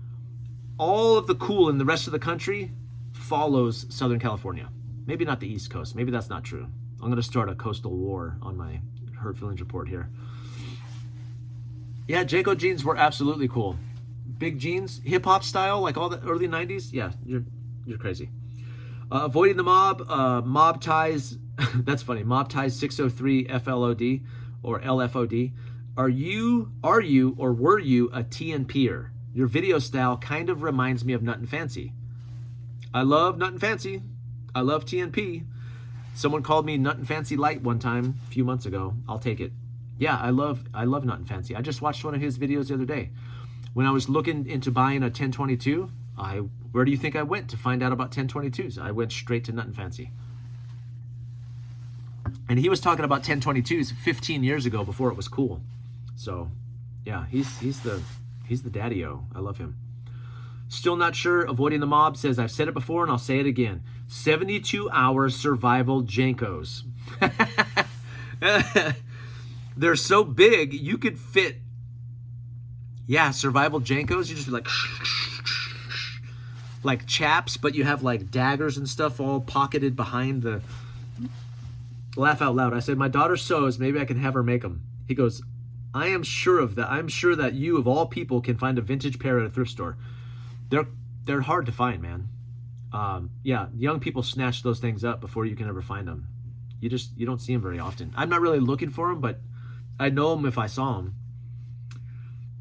all of the cool in the rest of the country follows Southern California. Maybe not the East Coast. Maybe that's not true. I'm going to start a coastal war on my Hurt Feelings report here. Yeah, Janko jeans were absolutely cool. Big jeans, hip-hop style, like all the early 90s. Yeah, you're crazy. Avoiding the mob, mob ties. That's funny. Mob ties 603 FLOD or LFOD. Are you or were you a TNPer? Your video style kind of reminds me of Nut and Fancy. I love Nut and Fancy. I love TNP. Someone called me Nut and Fancy Light one time a few months ago. I'll take it. Yeah, I love Nut and Fancy. I just watched one of his videos the other day. When I was looking into buying a 1022, where do you think I went to find out about 1022s? I went straight to Nut and Fancy. And he was talking about 1022s 15 years ago before it was cool. So, yeah, he's the daddy-o. I love him. Still not sure. Avoiding the mob says, I've said it before and I'll say it again. 72-hour survival Jankos. They're so big, you could fit, yeah, survival Jankos. You just be like chaps, but you have like daggers and stuff all pocketed behind the... Laugh out loud. I said, my daughter sews. Maybe I can have her make them. He goes, I am sure of that. I'm sure that you, of all people, can find a vintage pair at a thrift store. They're hard to find, man. Yeah, young people snatch those things up before you can ever find them. You don't see them very often. I'm not really looking for them, but I know them if I saw them.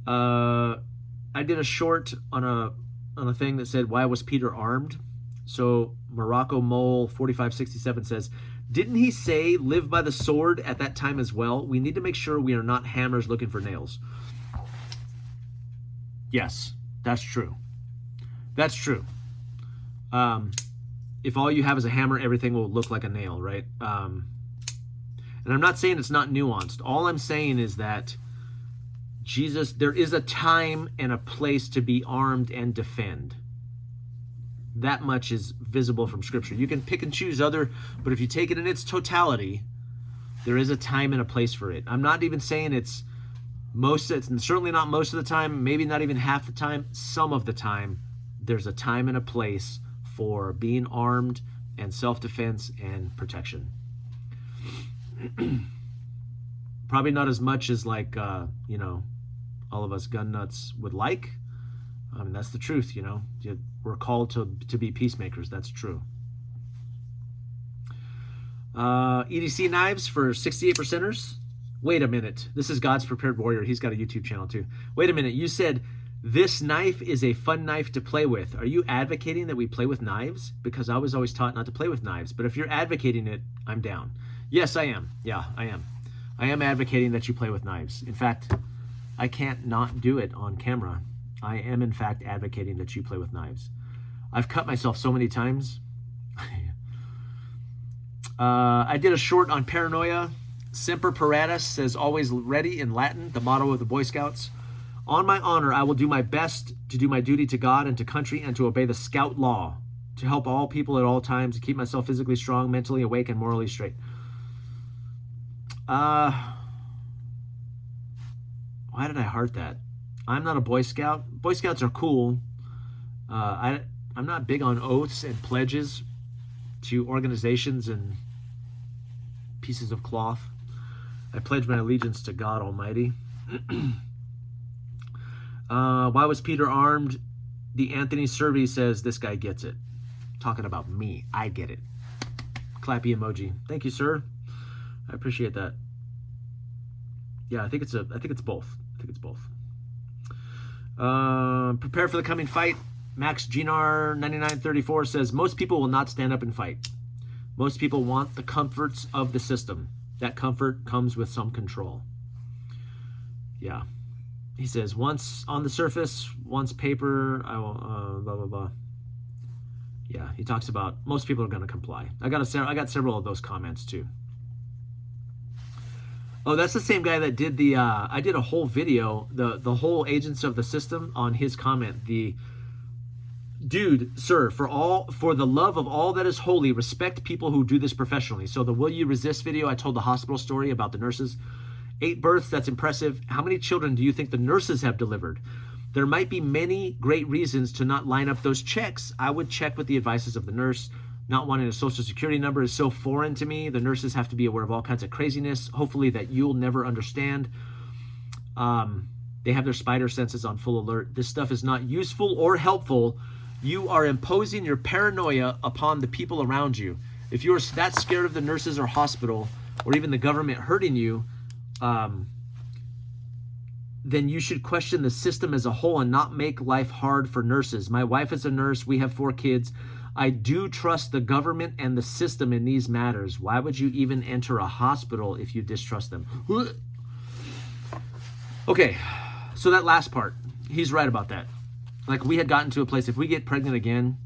I did a short on a thing that said, why was Peter armed? So Morocco Mole 4567 says, didn't he say live by the sword at that time as well? We need to make sure we are not hammers looking for nails. Yes, that's true. That's true. If all you have is a hammer, everything will look like a nail, right? And I'm not saying it's not nuanced. All I'm saying is that there is a time and a place to be armed and defend. That much is visible from Scripture. You can pick and choose but if you take it in its totality, there is a time and a place for it. I'm not even saying it's certainly not most of the time, maybe not even half the time. Some of the time, there's a time and a place for being armed and self-defense and protection. Probably not as much as like, all of us gun nuts would like. I mean, that's the truth, We're called to be peacemakers. That's true. EDC knives for 68%ers. Wait a minute. This is God's Prepared Warrior. He's got a YouTube channel too. Wait a minute. You said this knife is a fun knife to play with. Are you advocating that we play with knives? Because I was always taught not to play with knives. But if you're advocating it, I'm down. Yes, I am. Yeah, I am. I am advocating that you play with knives. In fact, I can't not do it on camera. I am, in fact, advocating that you play with knives. I've cut myself so many times. I did a short on paranoia. Semper Paratus says, always ready in Latin, the motto of the Boy Scouts. On my honor, I will do my best to do my duty to God and to country and to obey the Scout law, to help all people at all times, to keep myself physically strong, mentally awake, and morally straight. Why did I heart that? I'm not a Boy Scout. Boy Scouts are cool. I'm not big on oaths and pledges to organizations and pieces of cloth. I pledge my allegiance to God Almighty. Why was Peter armed? The Anthony survey says this guy gets it. Talking about me. I get it. Clappy emoji. Thank you, sir. I appreciate that. Yeah, I think it's both. I think it's both. Prepare for the coming fight. Max Ginar 9934 says most people will not stand up and fight. Most people want the comforts of the system. That comfort comes with some control. Yeah. He says, once on the surface, once paper, I will, blah, blah, blah. Yeah, he talks about most people are going to comply. I got several of those comments too. Oh, that's the same guy that did the, I did a whole video, the whole agents of the system on his comment. The dude, sir, for the love of all that is holy, respect people who do this professionally. So the will you resist video, I told the hospital story about the nurses. 8 births, that's impressive. How many children do you think the nurses have delivered? There might be many great reasons to not line up those checks. I would check with the advices of the nurse. Not wanting a social security number is so foreign to me. The nurses have to be aware of all kinds of craziness, hopefully that you'll never understand. They have their spider senses on full alert. This stuff is not useful or helpful. You are imposing your paranoia upon the people around you. If you're that scared of the nurses or hospital or even the government hurting you, then you should question the system as a whole and not make life hard for nurses. My wife is a nurse. We have 4 kids. I do trust the government and the system in these matters. Why would you even enter a hospital if you distrust them? Okay, so that last part, he's right about that. Like, we had gotten to a place, if we get pregnant again,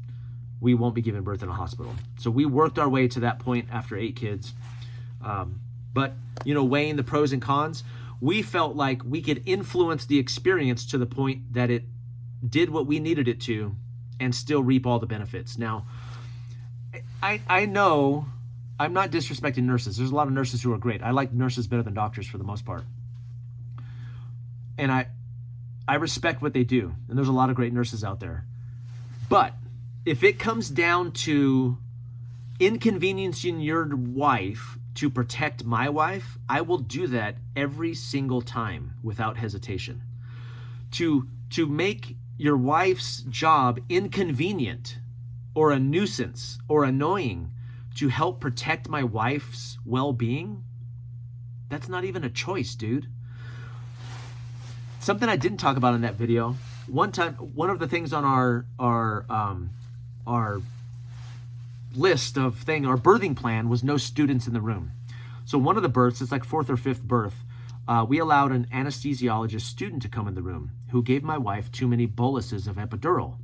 we won't be giving birth in a hospital. So we worked our way to that point after 8 kids. But, you know, weighing the pros and cons, we felt like we could influence the experience to the point that it did what we needed it to and still reap all the benefits. Now, I know I'm not disrespecting nurses. There's a lot of nurses who are great. I like nurses better than doctors for the most part. And I respect what they do. And there's a lot of great nurses out there. But if it comes down to inconveniencing your wife to protect my wife, I will do that every single time without hesitation. To make your wife's job inconvenient or a nuisance or annoying to help protect my wife's well-being, that's not even a choice, dude. Something I didn't talk about in that video. One time, one of the things on our list of our birthing plan was no students in the room. So one of the births, it's like 4th or 5th birth, we allowed an anesthesiologist student to come in the room who gave my wife too many boluses of epidural.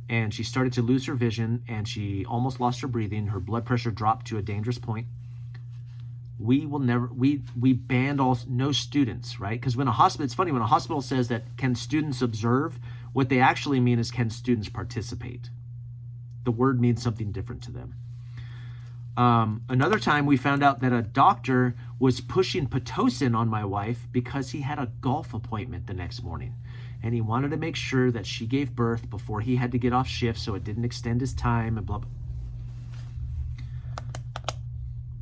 And she started to lose her vision and she almost lost her breathing. Her blood pressure dropped to a dangerous point. We banned no students, right? Because when a hospital, it's funny, when a hospital says that can students observe, what they actually mean is can students participate? The word means something different to them. Another time we found out that a doctor was pushing Pitocin on my wife because he had a golf appointment the next morning. And he wanted to make sure that she gave birth before he had to get off shift so it didn't extend his time and blah, blah.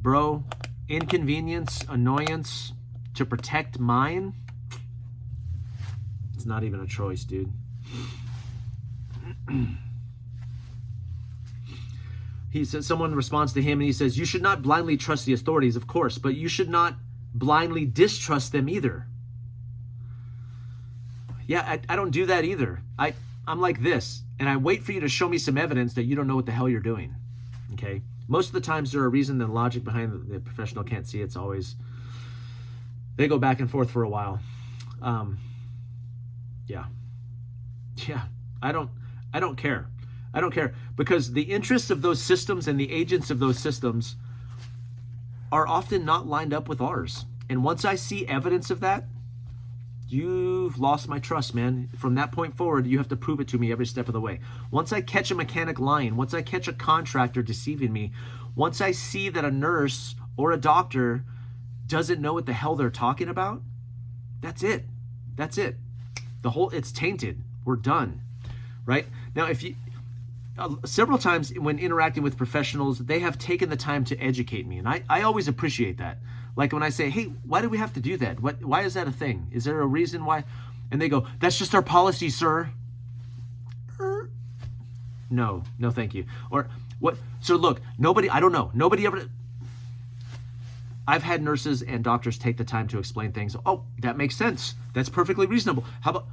Bro, inconvenience, annoyance to protect mine, it's not even a choice, dude. He says, someone responds to him and he says, you should not blindly trust the authorities, of course, but you should not blindly distrust them either. Yeah, I don't do that either. I'm like this, and I wait for you to show me some evidence that you don't know what the hell you're doing, okay? Most of the times there are reason and logic behind the professional can't see. It's always, they go back and forth for a while. Yeah, I don't care. I don't care, because the interests of those systems and the agents of those systems are often not lined up with ours. And once I see evidence of that, you've lost my trust, man. From that point forward, you have to prove it to me every step of the way. Once I catch a mechanic lying, once I catch a contractor deceiving me, once I see that a nurse or a doctor doesn't know what the hell they're talking about, that's it. That's it. It's tainted. We're done, right? Now, several times when interacting with professionals, they have taken the time to educate me. And I always appreciate that. Like when I say, hey, why do we have to do that? Why is that a thing? Is there a reason why? And they go, that's just our policy, sir. No, thank you. Or what? So look, I don't know. Nobody ever, I've had nurses and doctors take the time to explain things. Oh, that makes sense. That's perfectly reasonable. How about,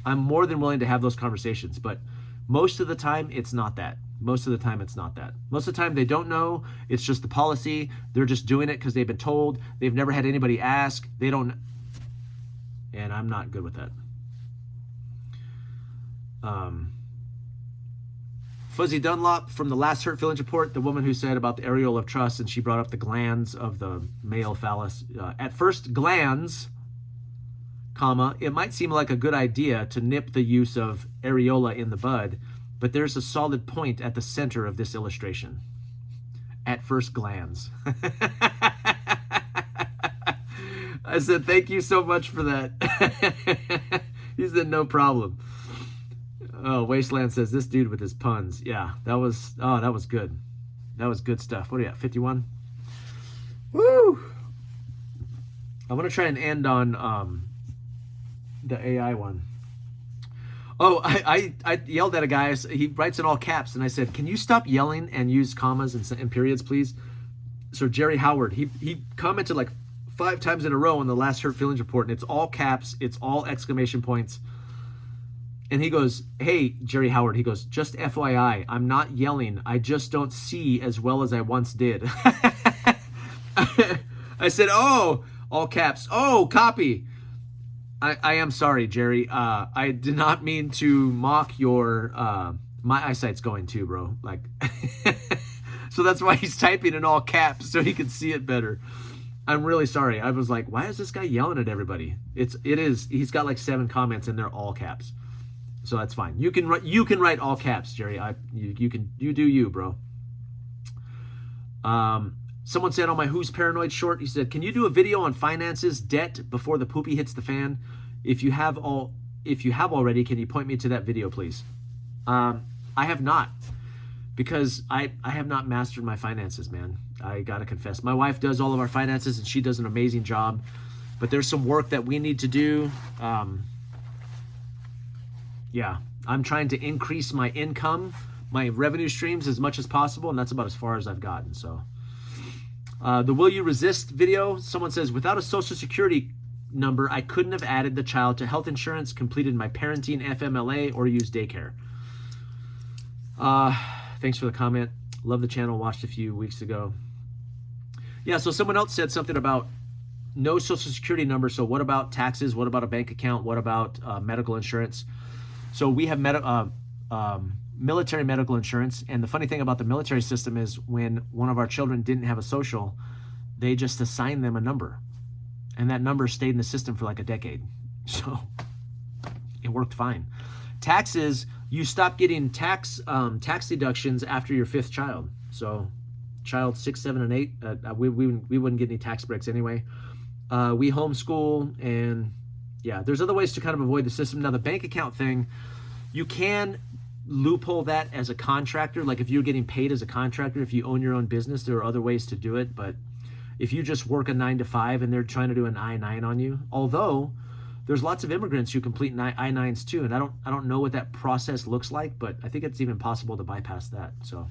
I'm more than willing to have those conversations, but most of the time it's not that. Most of the time it's not that. Most of the time they don't know. It's just the policy. They're just doing it because they've been told. They've never had anybody ask. They don't, and I'm not good with that. Fuzzy Dunlop from the last Hurt Feelings report, the woman who said about the areola of trust, and she brought up the glands of the male phallus. At first glance, comma, it might seem like a good idea to nip the use of areola in the bud, but there's a solid point at the center of this illustration. At first glance. I said, thank you so much for that. He said, no problem. Oh, Wasteland says, this dude with his puns. Yeah, that was good. That was good stuff. What are you at, 51? Woo! I want to try and end on the AI one. Oh, I yelled at a guy. He writes in all caps, and I said, can you stop yelling and use commas and periods, please? So Jerry Howard, he commented like 5 times in a row on the last Hurt Feelings report, and it's all caps, it's all exclamation points. And he goes, hey, Jerry Howard, he goes, just FYI, I'm not yelling. I just don't see as well as I once did. I said, oh, all caps. Oh, copy. I am sorry, Jerry. I did not mean to mock your, my eyesight's going too, bro. Like, so that's why he's typing in all caps so he can see it better. I'm really sorry. I was like, why is this guy yelling at everybody? He's got like 7 comments and they're all caps. So that's fine. You can write all caps, Jerry. You do you, bro. Someone said on my Who's Paranoid short, he said, can you do a video on finances, debt before the poopy hits the fan? If you have already, can you point me to that video, please? I have not, because I have not mastered my finances, man. I gotta confess. My wife does all of our finances and she does an amazing job, but there's some work that we need to do. Yeah, I'm trying to increase my income, my revenue streams as much as possible, and that's about as far as I've gotten. So the Will You Resist video, someone says, without a social security number, I couldn't have added the child to health insurance, completed my parenting FMLA, or used daycare. Thanks for the comment. Love the channel, watched a few weeks ago. Yeah, so someone else said something about no social security number. So what about taxes? What about a bank account? What about medical insurance? So we have military medical insurance. And the funny thing about the military system is when one of our children didn't have a social, they just assigned them a number. And that number stayed in the system for like a decade. So it worked fine. Taxes, you stop getting tax deductions after your 5th child. So child 6, 7, and 8, we wouldn't get any tax breaks anyway. We homeschool, and yeah, there's other ways to kind of avoid the system. Now the bank account thing, you can loophole that as a contractor. Like if you're getting paid as a contractor, if you own your own business, there are other ways to do it. But if you just work a 9 to 5 and they're trying to do an I-9 on you, although there's lots of immigrants who complete I-9s too, and I don't know what that process looks like, but I think it's even possible to bypass that. So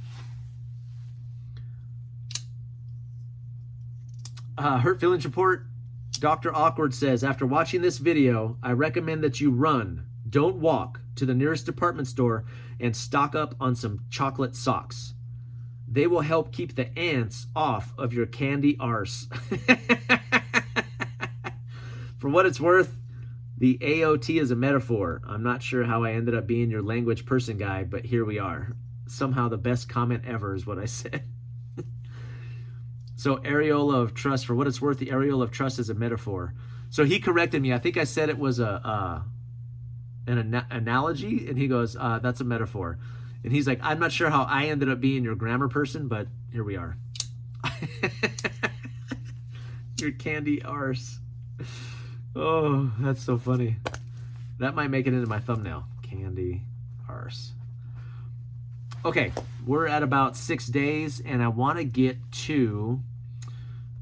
Hurt Feelings report. Dr. Awkward says, after watching this video, I recommend that you run, don't walk, to the nearest department store and stock up on some chocolate socks. They will help keep the ants off of your candy arse. For what it's worth, the AOT is a metaphor. I'm not sure how I ended up being your language person guy, but here we are. Somehow the best comment ever is what I said. So areola of trust, for what it's worth, the areola of trust is a metaphor. So he corrected me. I think I said it was an analogy, and he goes, that's a metaphor. And he's like, I'm not sure how I ended up being your grammar person, but here we are. Your candy arse. Oh, that's so funny. That might make it into my thumbnail. Candy arse. Okay, we're at about 6 days, and I want to get to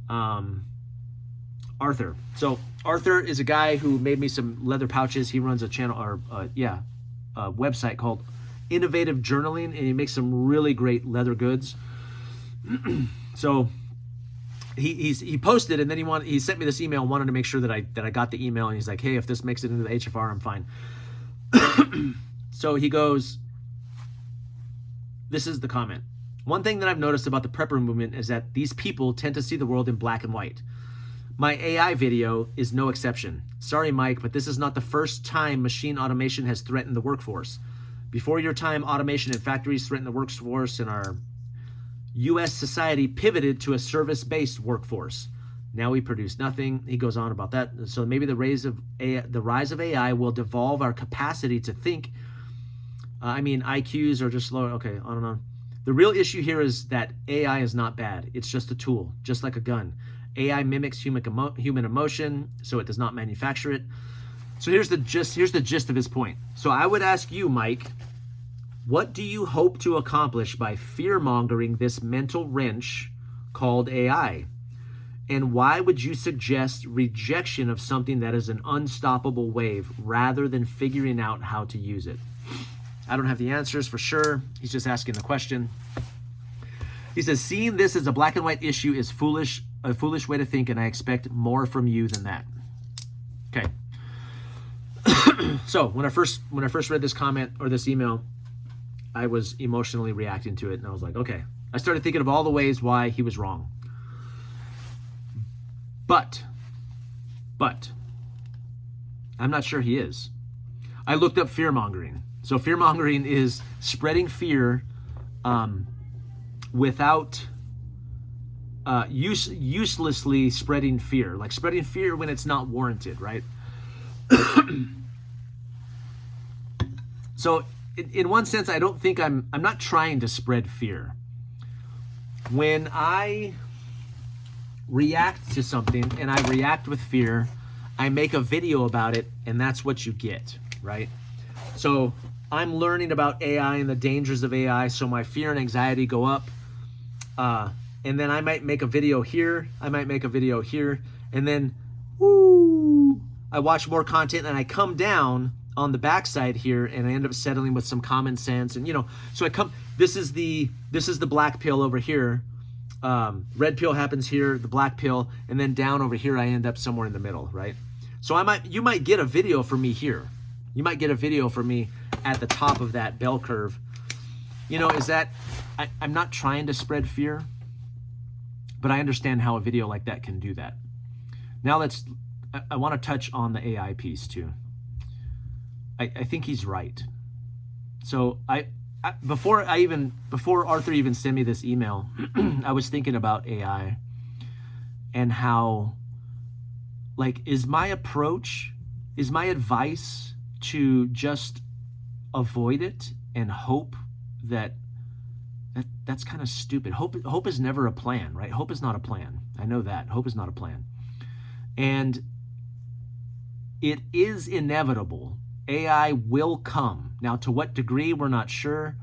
Arthur. So Arthur is a guy who made me some leather pouches. He runs a channel, or a website called Innovative Journaling, and he makes some really great leather goods. So he posted, and then he sent me this email and wanted to make sure that I got the email, and he's like, hey, if this makes it into the HFR, I'm fine. So he goes, this is the comment. One thing that I've noticed about the prepper movement is that these people tend to see the world in black and white. My AI video is no exception. Sorry, Mike, but this is not the first time machine automation has threatened the workforce. Before your time, automation in factories threatened the workforce, and our U.S. society pivoted to a service-based workforce. Now we produce nothing. He goes on about that. So maybe the rise of AI will devolve our capacity to think. IQs are just lower. Okay, on and on. The real issue here is that AI is not bad. It's just a tool, just like a gun. AI mimics human emotion, so it does not manufacture it. So here's the gist of his point. So I would ask you, Mike, what do you hope to accomplish by fear-mongering this mental wrench called AI? And why would you suggest rejection of something that is an unstoppable wave rather than figuring out how to use it? I don't have the answers for sure. He's just asking the question. He says, seeing this as a black and white issue is a foolish way to think, and I expect more from you than that. Okay. So when I first read this comment or this email, I was emotionally reacting to it, and I was like, okay. I started thinking of all the ways why he was wrong. But I'm not sure he is. I looked up fear-mongering. So fear-mongering is spreading fear without uselessly spreading fear, like spreading fear when it's not warranted, right? So in one sense, I don't think I'm not trying to spread fear. When I react to something and I react with fear, I make a video about it, and that's what you get, right? So I'm learning about AI and the dangers of AI, so my fear and anxiety go up. And then I might make a video here, I might make a video here, and then I watch more content, and I come down on the backside here, and I end up settling with some common sense, and so this is the black pill over here. Red pill happens here, the black pill, and then down over here I end up somewhere in the middle, right? So you might get a video from me here. You might get a video from me at the top of that bell curve. I'm not trying to spread fear, but I understand how a video like that can do that. Now I want to touch on the AI piece too. I think he's right. So before Arthur even sent me this email, I was thinking about AI and how, is my advice to just avoid it and hope that's kind of stupid. Hope is never a plan, right? Hope is not a plan. I know that. Hope is not a plan. And it is inevitable. AI will come. Now, to what degree, we're not sure,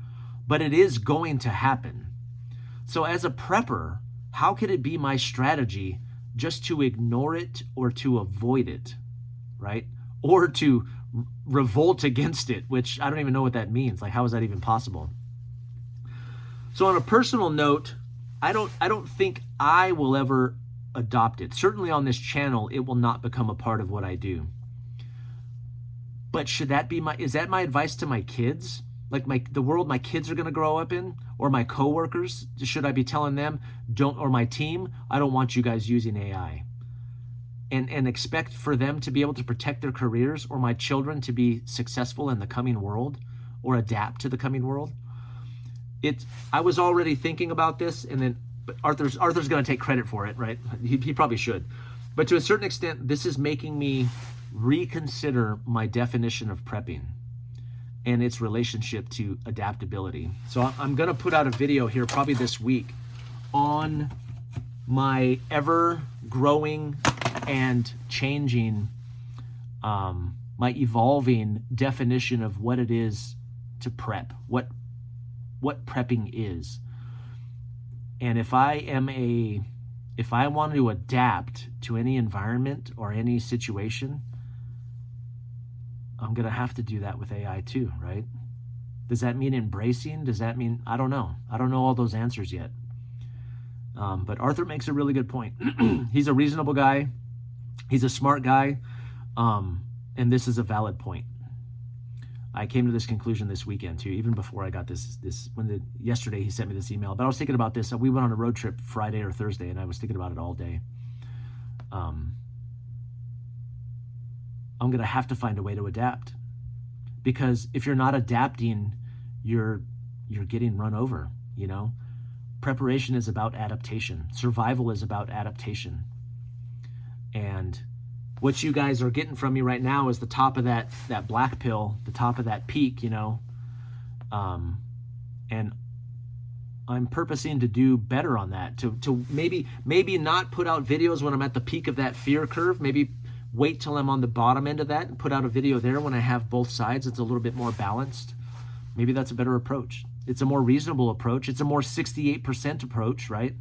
but it is going to happen. So as a prepper, how could it be my strategy just to ignore it or to avoid it, right? Or to revolt against it, which I don't even know what that means. How is that even possible? So on a personal note, I don't think I will ever adopt it. Certainly on this channel, it will not become a part of what I do. But is that my advice to my kids? The world my kids are going to grow up in, or my coworkers? Should I be telling them, or my team, I don't want you guys using AI? And expect for them to be able to protect their careers, or my children to be successful in the coming world, or adapt to the coming world? I was already thinking about this, but Arthur's going to take credit for it, right? He probably should. But to a certain extent, this is making me reconsider my definition of prepping and its relationship to adaptability. So I'm going to put out a video here probably this week on my ever-growing and changing, my evolving definition of what it is to prep, what what prepping is. And if I want to adapt to any environment or any situation, I'm going to have to do that with AI too, right? Does that mean embracing? Does that mean, I don't know. I don't know all those answers yet. But Arthur makes a really good point. He's a reasonable guy. He's a smart guy. And this is a valid point. I came to this conclusion this weekend too, even before I got yesterday he sent me this email. But I was thinking about this. We went on a road trip Friday or Thursday, and I was thinking about it all day. I'm going to have to find a way to adapt, because if you're not adapting, you're getting run over, you know? Preparation is about adaptation. Survival is about adaptation. And what you guys are getting from me right now is the top of that black pill, the top of that peak, you know? And I'm purposing to do better on that, to maybe not put out videos when I'm at the peak of that fear curve, maybe wait till I'm on the bottom end of that and put out a video there when I have both sides. It's a little bit more balanced. Maybe that's a better approach. It's a more reasonable approach. It's a more 68% approach, right?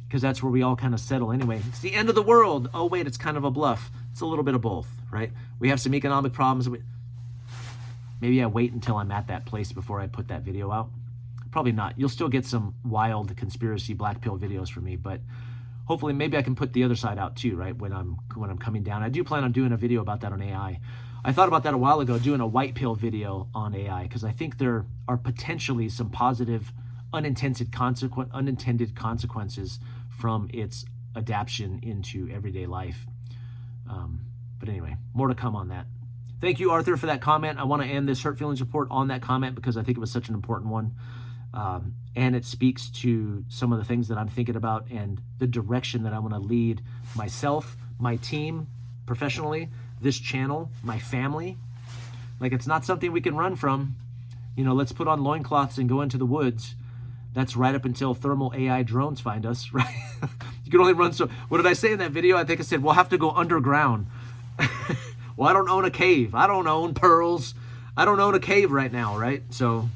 Because that's where we all kind of settle anyway. It's the end of the world. Oh, wait, it's kind of a bluff. It's a little bit of both, right? We have some economic problems. Maybe I wait until I'm at that place before I put that video out. Probably not. You'll still get some wild conspiracy black pill videos from me, but hopefully maybe I can put the other side out too, right? When I'm coming down. I do plan on doing a video about that on AI. I thought about that a while ago, doing a white pill video on AI, because I think there are potentially some positive unintended consequences from its adaptation into everyday life. But anyway, more to come on that. Thank you, Arthur, for that comment. I want to end this Hurt Feelings report on that comment because I think it was such an important one. And it speaks to some of the things that I'm thinking about and the direction that I want to lead myself, my team, professionally, this channel, my family. Like, it's not something we can run from. You know, let's put on loincloths and go into the woods. That's right up until thermal AI drones find us, right? You can only run so... What did I say in that video? I think I said, we'll have to go underground. Well, I don't own a cave. I don't own pearls. I don't own a cave right now, right? So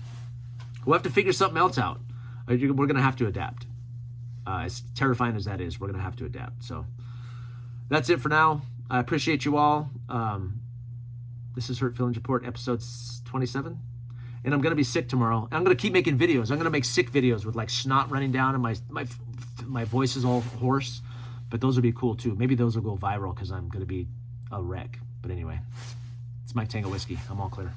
we'll have to figure something else out. We're going to have to adapt. As terrifying as that is, we're going to have to adapt. So that's it for now. I appreciate you all. This is Hurt Feelings Report, episode 27. And I'm going to be sick tomorrow. I'm going to keep making videos. I'm going to make sick videos with like snot running down and my voice is all hoarse. But those will be cool too. Maybe those will go viral because I'm going to be a wreck. But anyway, it's my Tango Whiskey. I'm all clear.